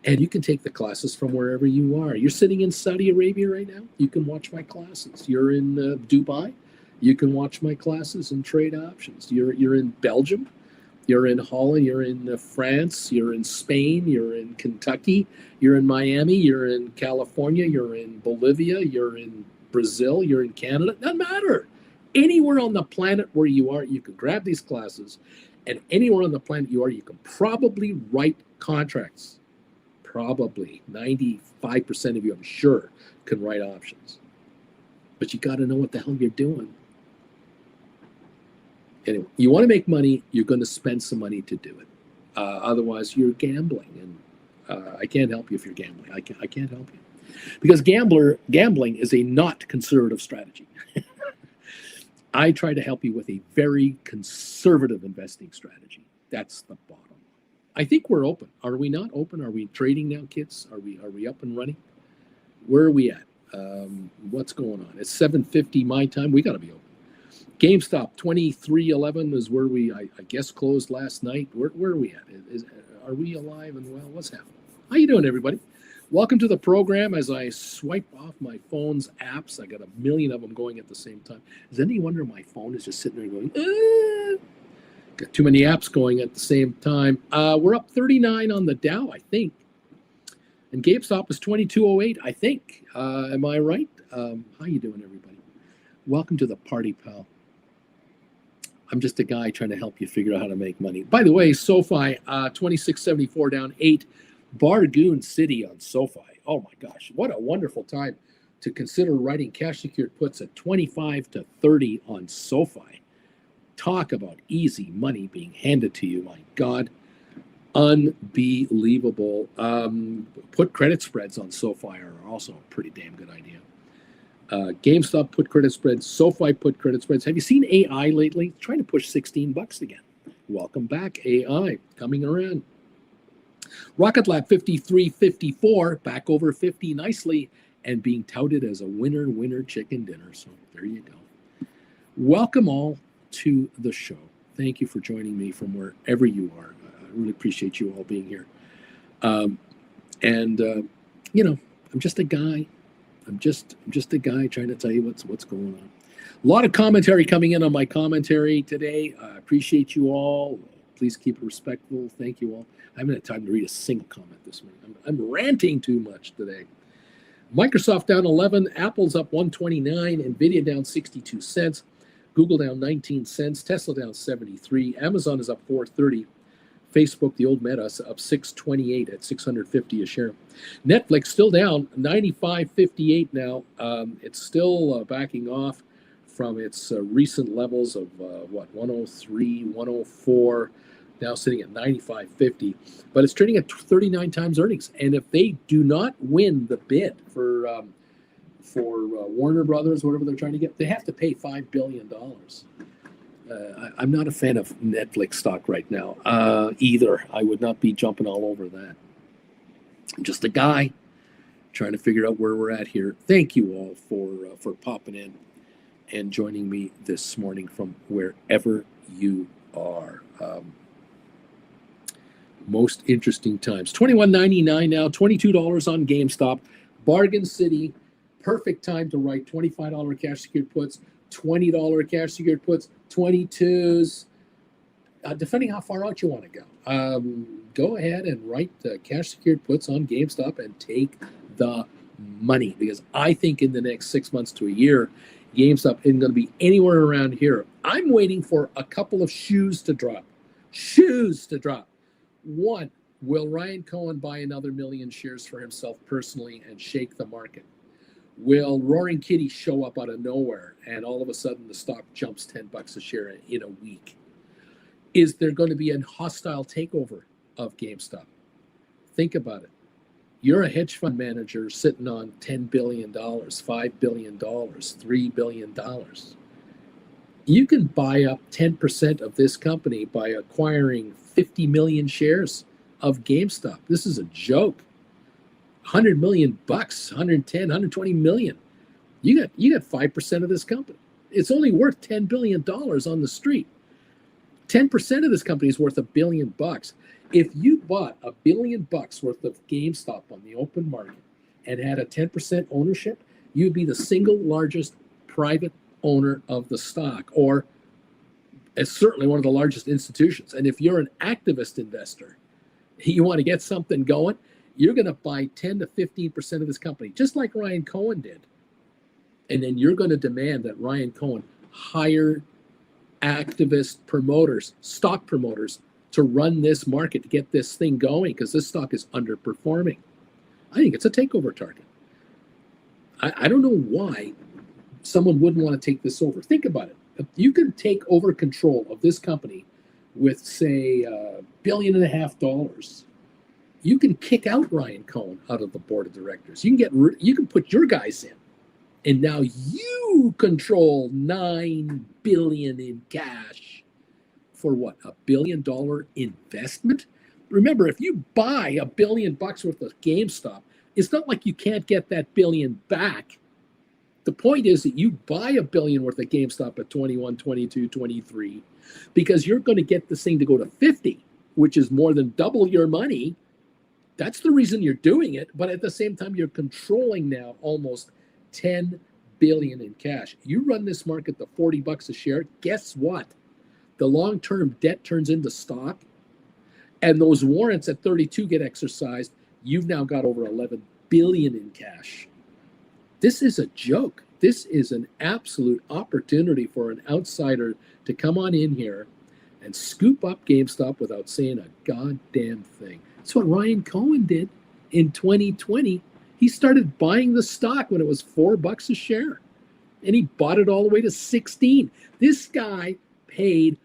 S1: And you can take the classes from wherever you are. You're sitting in Saudi Arabia right now. You can watch my classes. You're in Dubai. You can watch my classes and trade options. You're in Belgium. You're in Holland, you're in France, you're in Spain, you're in Kentucky, you're in Miami, you're in California, you're in Bolivia, you're in Brazil, you're in Canada. Doesn't matter. Anywhere on the planet where you are, you can grab these classes, and anywhere on the planet you are, you can probably write contracts. Probably 95% of you, I'm sure, can write options. But you got to know what the hell you're doing. Anyway, you want to make money, you're going to spend some money to do it. Otherwise, you're gambling. And I can't help you if you're gambling. I can't help you. Because gambling is a not conservative strategy. I try to help you with a very conservative investing strategy. That's the bottom. I think we're open. Are we not open? Are we trading now, kids? Are we up and running? Where are we at? What's going on? It's 7:50 my time. We got to be open. GameStop 2311 is where we, I guess, closed last night. Where are we at? Are we alive and well? What's happening? How you doing, everybody? Welcome to the program. As I swipe off my phone's apps, I got a million of them going at the same time. Does any wonder my phone is just sitting there going, got too many apps going at the same time. We're up 39 on the Dow, I think. And GameStop is 2208, I think. Am I right? How you doing, everybody? Welcome to the party, pal. I'm just a guy trying to help you figure out how to make money. By the way, SoFi, 2674 down 8. Bargoon City on SoFi. Oh my gosh, what a wonderful time to consider writing cash secured puts at 25 to 30 on SoFi. Talk about easy money being handed to you. My God, unbelievable. Put credit spreads on SoFi are also a pretty damn good idea. GameStop put credit spreads, SoFi put credit spreads. Have you seen AI lately? It's trying to push $16 again. Welcome back, AI, coming around. Rocket Lab 53.54, back over 50 nicely, and being touted as a winner chicken dinner. So there you go. Welcome all to the show. Thank you for joining me from wherever you are. I really appreciate you all being here. You know, I'm just a guy. I'm just a guy trying to tell you what's going on. A lot of commentary coming in on my commentary today. I appreciate you all. Please keep it respectful. Thank you all. I haven't had time to read a single comment this morning. I'm ranting too much today. Microsoft down 11, Apple's up 129, Nvidia down 62 cents, Google down 19 cents, Tesla down 73, Amazon is up 430. Facebook, the old Meta, up 628 at 650 a share. Netflix still down 95.58 now. It's still backing off from its recent levels of 103, 104, now sitting at 95.50. But it's trading at 39 times earnings. And if they do not win the bid for Warner Brothers, whatever they're trying to get, they have to pay $5 billion. I'm not a fan of Netflix stock right now either. I would not be jumping all over that. I'm just a guy trying to figure out where we're at here. Thank you all for popping in and joining me this morning from wherever you are. Most interesting times. $21.99 now, $22 on GameStop. Bargain City, perfect time to write $25 cash secured puts, $20 cash secured puts, 22s, depending how far out you want to go. Go ahead and write cash secured puts on GameStop and take the money, because I think in the next 6 months to a year, GameStop isn't going to be anywhere around here. I'm waiting for a couple of shoes to drop. One, will Ryan Cohen buy another million shares for himself personally and shake the market? Will Roaring Kitty show up out of nowhere and all of a sudden the stock jumps $10 a share in a week? Is there going to be a hostile takeover of GameStop? Think about it. You're a hedge fund manager sitting on $10 billion, $5 billion, $3 billion. You can buy up 10% of this company by acquiring 50 million shares of GameStop. This is a joke. 100 million bucks, 110, 120 million. You got 5% of this company. It's only worth $10 billion on the street. 10% of this company is worth $1 billion. If you bought $1 billion worth of GameStop on the open market and had a 10% ownership, you'd be the single largest private owner of the stock, or as certainly one of the largest institutions. And if you're an activist investor, you want to get something going, you're going to buy 10 to 15% of this company, just like Ryan Cohen did. And then you're going to demand that Ryan Cohen hire activist promoters, stock promoters, to run this market, to get this thing going, because this stock is underperforming. I think it's a takeover target. I don't know why someone wouldn't want to take this over. Think about it. If you can take over control of this company with, say, $1.5 billion, you can kick out Ryan Cohen out of the board of directors. You can put your guys in, and now you control $9 billion in cash for what, $1 billion investment? Remember, if you buy $1 billion worth of GameStop, it's not like you can't get that billion back. The point is that you buy $1 billion worth of GameStop at 21, 22, 23, because you're going to get this thing to go to 50, which is more than double your money. That's the reason you're doing it. But at the same time, you're controlling now almost $10 billion in cash. You run this market to $40 a share. Guess what? The long-term debt turns into stock, and those warrants at 32 get exercised. You've now got over 11 billion in cash. This is a joke. This is an absolute opportunity for an outsider to come on in here and scoop up GameStop without saying a goddamn thing. That's what Ryan Cohen did in 2020. He started buying the stock when it was $4 a share, and he bought it all the way to 16. This guy paid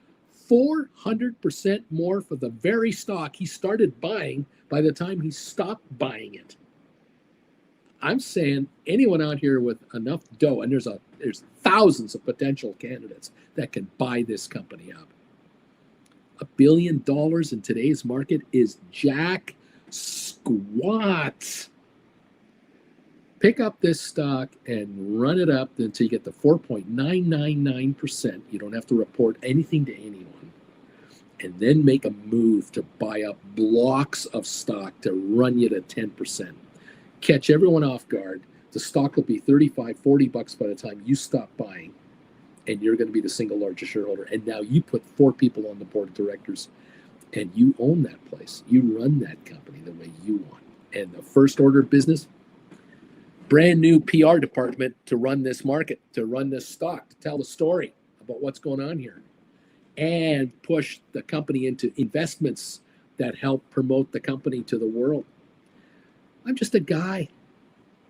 S1: 400% more for the very stock he started buying by the time he stopped buying it. I'm saying anyone out here with enough dough, and there's thousands of potential candidates that can buy this company up. $1 billion in today's market is jack squat. Pick up this stock and run it up until you get to 4.999%. You don't have to report anything to anyone. And then make a move to buy up blocks of stock to run you to 10%. Catch everyone off guard. The stock will be $35, $40 by the time you stop buying. And you're going to be the single largest shareholder. And now you put 4 people on the board of directors and you own that place. You run that company the way you want. And the first order of business, brand new PR department to run this market, to run this stock, to tell the story about what's going on here and push the company into investments that help promote the company to the world. I'm just a guy.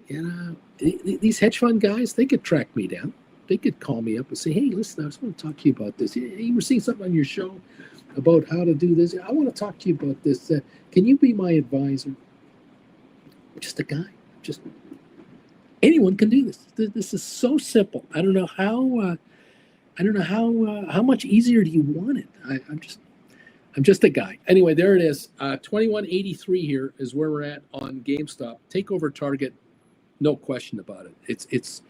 S1: You know, these hedge fund guys, they could track me down. They could call me up and say, hey, listen, I just want to talk to you about this. You were seeing something on your show about how to do this. I want to talk to you about this. Can you be my advisor? I'm just a guy. Just anyone can do this. This is so simple. I don't know how much easier do you want it? I'm just a guy. Anyway, there it is. 2183 here is where we're at on GameStop. Takeover target, no question about it. It's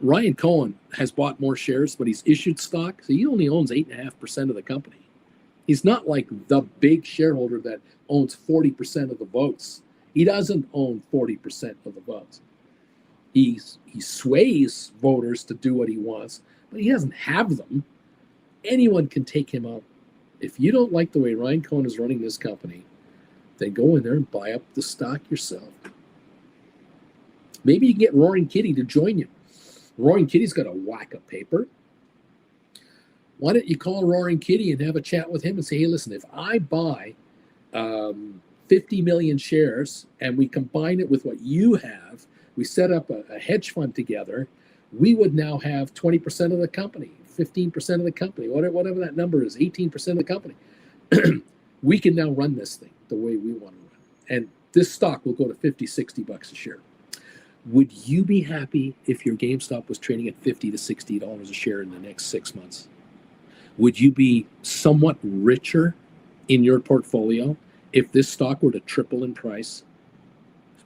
S1: Ryan Cohen has bought more shares, but he's issued stock, so he only owns 8.5% of the company. He's not like the big shareholder that owns 40% of the votes. He doesn't own 40% of the votes. He sways voters to do what he wants, but he doesn't have them. Anyone can take him out. If you don't like the way Ryan Cohen is running this company, then go in there and buy up the stock yourself. Maybe you can get Roaring Kitty to join you. Roaring Kitty's got a whack of paper. Why don't you call Roaring Kitty and have a chat with him and say, hey, listen, if I buy 50 million shares and we combine it with what you have, we set up a hedge fund together, we would now have 20% of the company, 15% of the company, whatever that number is, 18% of the company. We can now run this thing the way we want to run. And this stock will go to $50-$60 a share. Would you be happy if your GameStop was trading at $50 to $60 a share in the next 6 months? Would you be somewhat richer in your portfolio if this stock were to triple in price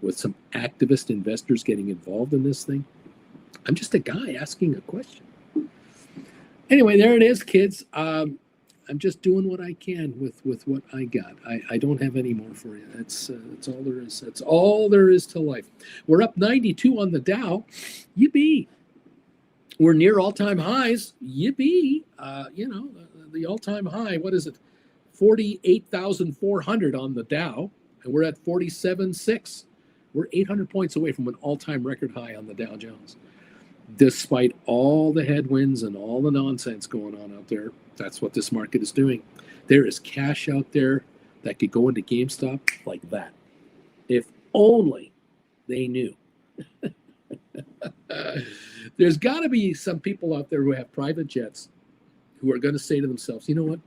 S1: with some activist investors getting involved in this thing? I'm just a guy asking a question. Anyway, there it is, kids. I'm just doing what I can with what I got. I don't have any more for you. That's all there is. That's all there is to life. We're up 92 on the Dow. Yippee. We're near all-time highs. Yippee. The all-time high, what is it? 48,400 on the Dow, and we're at 47.6. We're 800 points away from an all-time record high on the Dow Jones. Despite all the headwinds and all the nonsense going on out there, that's what this market is doing. There is cash out there that could go into GameStop like that. If only they knew. There's got to be some people out there who have private jets who are going to say to themselves, you know what?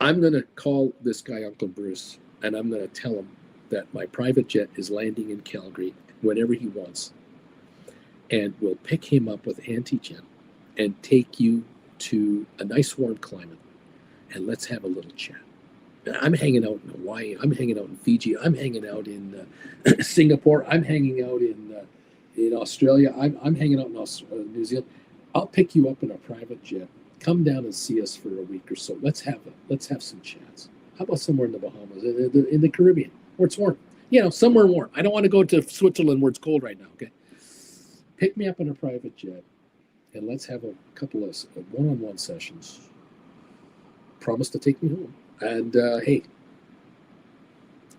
S1: I'm going to call this guy Uncle Bruce, and I'm going to tell him that my private jet is landing in Calgary whenever he wants. And we'll pick him up with anti-gen and take you to a nice warm climate, and let's have a little chat. I'm hanging out in Hawaii. I'm hanging out in Fiji. I'm hanging out in Singapore. I'm hanging out in Australia. I'm hanging out in New Zealand. I'll pick you up in a private jet. Come down and see us for a week or so. Let's have some chats. How about somewhere in the Bahamas, in the Caribbean, where it's warm? Somewhere warm. I don't want to go to Switzerland where it's cold right now. Okay, pick me up in a private jet, and let's have a couple of one-on-one sessions. Promise to take me home. And hey,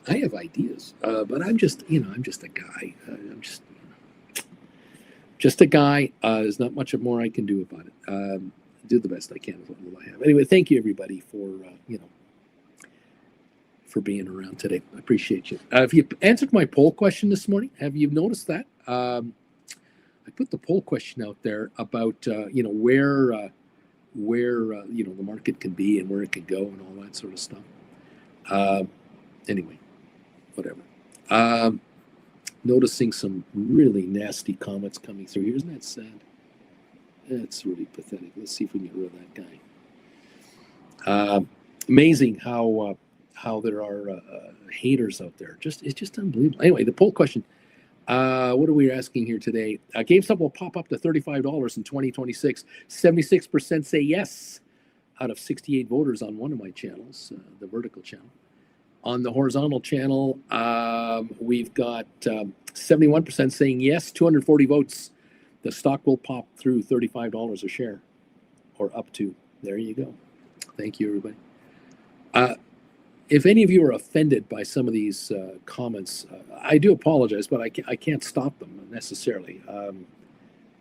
S1: I have ideas, but I'm just a guy. I'm just a guy. There's not much more I can do about it. Do the best I can with what I have. Anyway, thank you everybody for for being around today. I appreciate you. Have you answered my poll question this morning? Have you noticed that? I put the poll question out there about where the market can be and where it can go and all that sort of stuff. Anyway, whatever. Noticing some really nasty comments coming through here. Isn't that sad? That's really pathetic. Let's see if we can get rid of that guy. Amazing how there are haters out there. It's just unbelievable. Anyway, the poll question. What are we asking here today? GameStop will pop up to $35 in 2026. 76% say yes out of 68 voters on one of my channels, the vertical channel. On the horizontal channel, we've got 71% saying yes, 240 votes. The stock will pop through $35 a share, or up to. There you go. Thank you, everybody. If any of you are offended by some of these comments, I do apologize, but I can't stop them necessarily.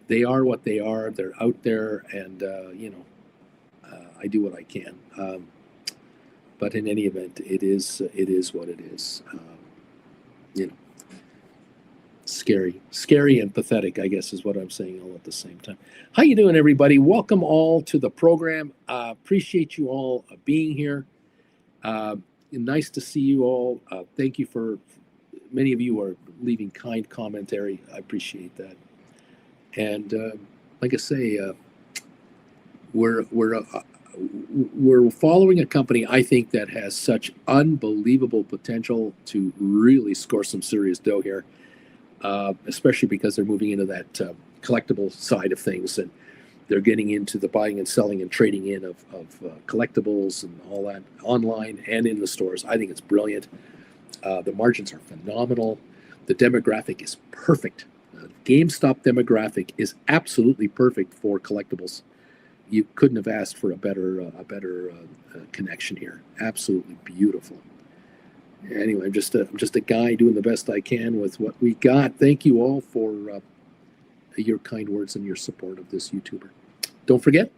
S1: They are what they are. They're out there, and I do what I can. But in any event, it is what it is. Scary and pathetic, I guess, is what I'm saying all at the same time. How you doing, everybody? Welcome all to the program. Appreciate you all being here. Nice to see you all. Thank you for many of you are leaving kind commentary. I appreciate that. And like I say, we're following a company I think that has such unbelievable potential to really score some serious dough here, especially because they're moving into that collectible side of things, and they're getting into the buying and selling and trading in of collectibles and all that online and in the stores. I think it's brilliant. The margins are phenomenal. The demographic is perfect. GameStop demographic is absolutely perfect for collectibles. You couldn't have asked for a better connection here. Absolutely beautiful. Anyway, I'm just a guy doing the best I can with what we got. Thank you all for your kind words and your support of this YouTuber. Don't forget,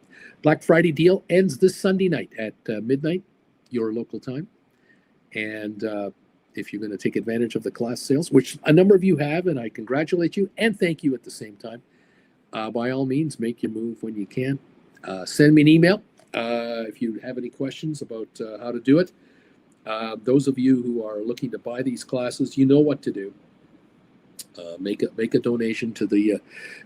S1: Black Friday deal ends this Sunday night at midnight, your local time. And if you're going to take advantage of the class sales, which a number of you have, and I congratulate you and thank you at the same time, by all means, make your move when you can. Send me an email if you have any questions about how to do it. Those of you who are looking to buy these classes, you know what to do. Make a donation to the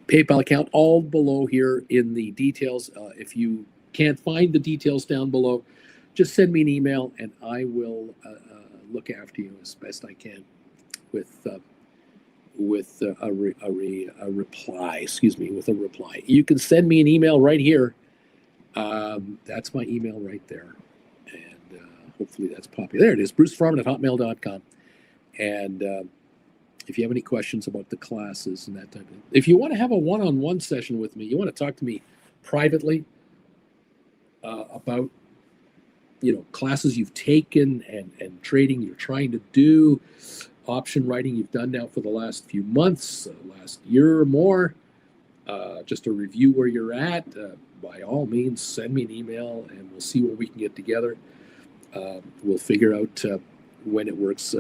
S1: PayPal account, all below here in the details. If you can't find the details down below, just send me an email and I will look after you as best I can with a reply. Excuse me, with a reply. You can send me an email right here. That's my email right there, and hopefully that's popular. There it is, brucefrommert@hotmail.com. And if you have any questions about the classes and that type of thing, if you want to have a one-on-one session with me, you want to talk to me privately about classes you've taken and trading you're trying to do, option writing you've done now for the last few months, last year or more, just to review where you're at, by all means, send me an email and we'll see what we can get together. We'll figure out when it works.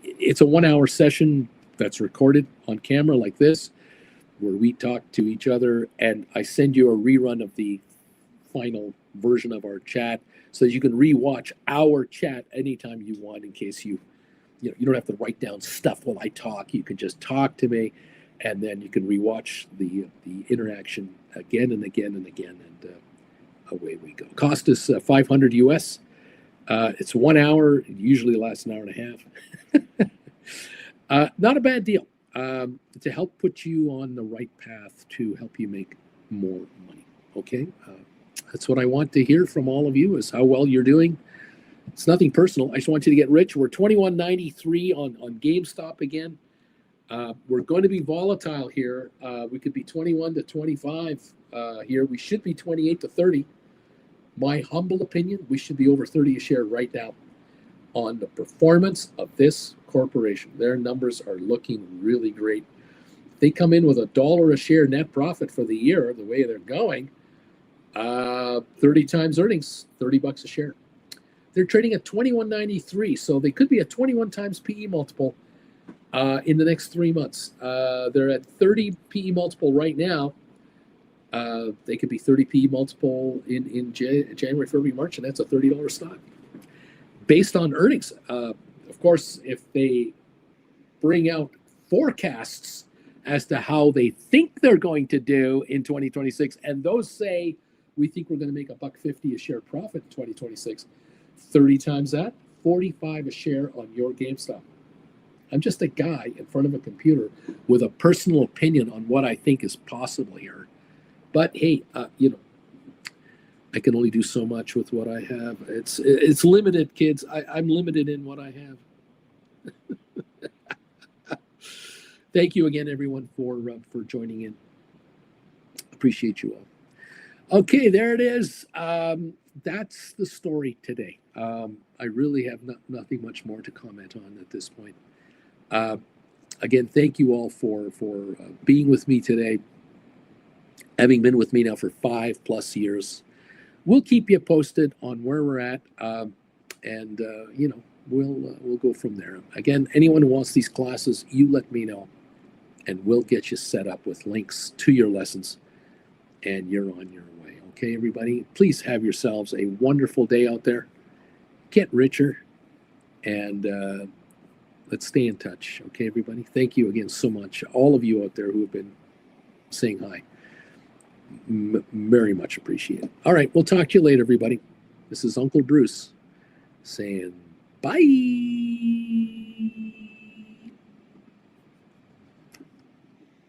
S1: It's a 1-hour session that's recorded on camera like this, where we talk to each other, and I send you a rerun of the final version of our chat so that you can rewatch our chat anytime you want, in case you don't have to write down stuff while I talk. You can just talk to me, and then you can rewatch the interaction again and again and again, and away we go. Cost us $500 US. It's 1 hour. It usually lasts an hour and a half. Not a bad deal to help put you on the right path to help you make more money. Okay, that's what I want to hear from all of you, is how well you're doing. It's nothing personal. I just want you to get rich. We're $21.93 on GameStop again. We're going to be volatile here. We could be 21 to 25 here. We should be 28 to 30. My humble opinion, we should be over 30 a share right now on the performance of this corporation. Their numbers are looking really great. They come in with $1 a share net profit for the year, the way they're going, 30 times earnings, $30 a share. They're trading at $21.93, so they could be at 21 times PE multiple in the next 3 months. They're at 30 PE multiple right now. They could be 30 PE multiple in January, February, March, and that's a $30 stock. Based on earnings. Of course, if they bring out forecasts as to how they think they're going to do in 2026, and those say we think we're going to make $1.50 a share profit in 2026. 30 times that, 45 a share on your GameStop. I'm just a guy in front of a computer with a personal opinion on what I think is possible here. But hey, I can only do so much with what I have. It's limited, kids. I'm limited in what I have. Thank you again, everyone, for joining in. Appreciate you all. Okay, there it is. That's the story today. I really have nothing much more to comment on at this point. Again, thank you all for being with me today, having been with me now for 5+ years. We'll keep you posted on where we're at, and we'll go from there. Again, anyone who wants these classes, you let me know, and we'll get you set up with links to your lessons, and you're on your way. Okay, everybody, please have yourselves a wonderful day out there. Get richer, and let's stay in touch. Okay, everybody, thank you again so much. All of you out there who have been saying hi. Very much appreciated. All right, we'll talk to you later, everybody. This is Uncle Bruce saying bye.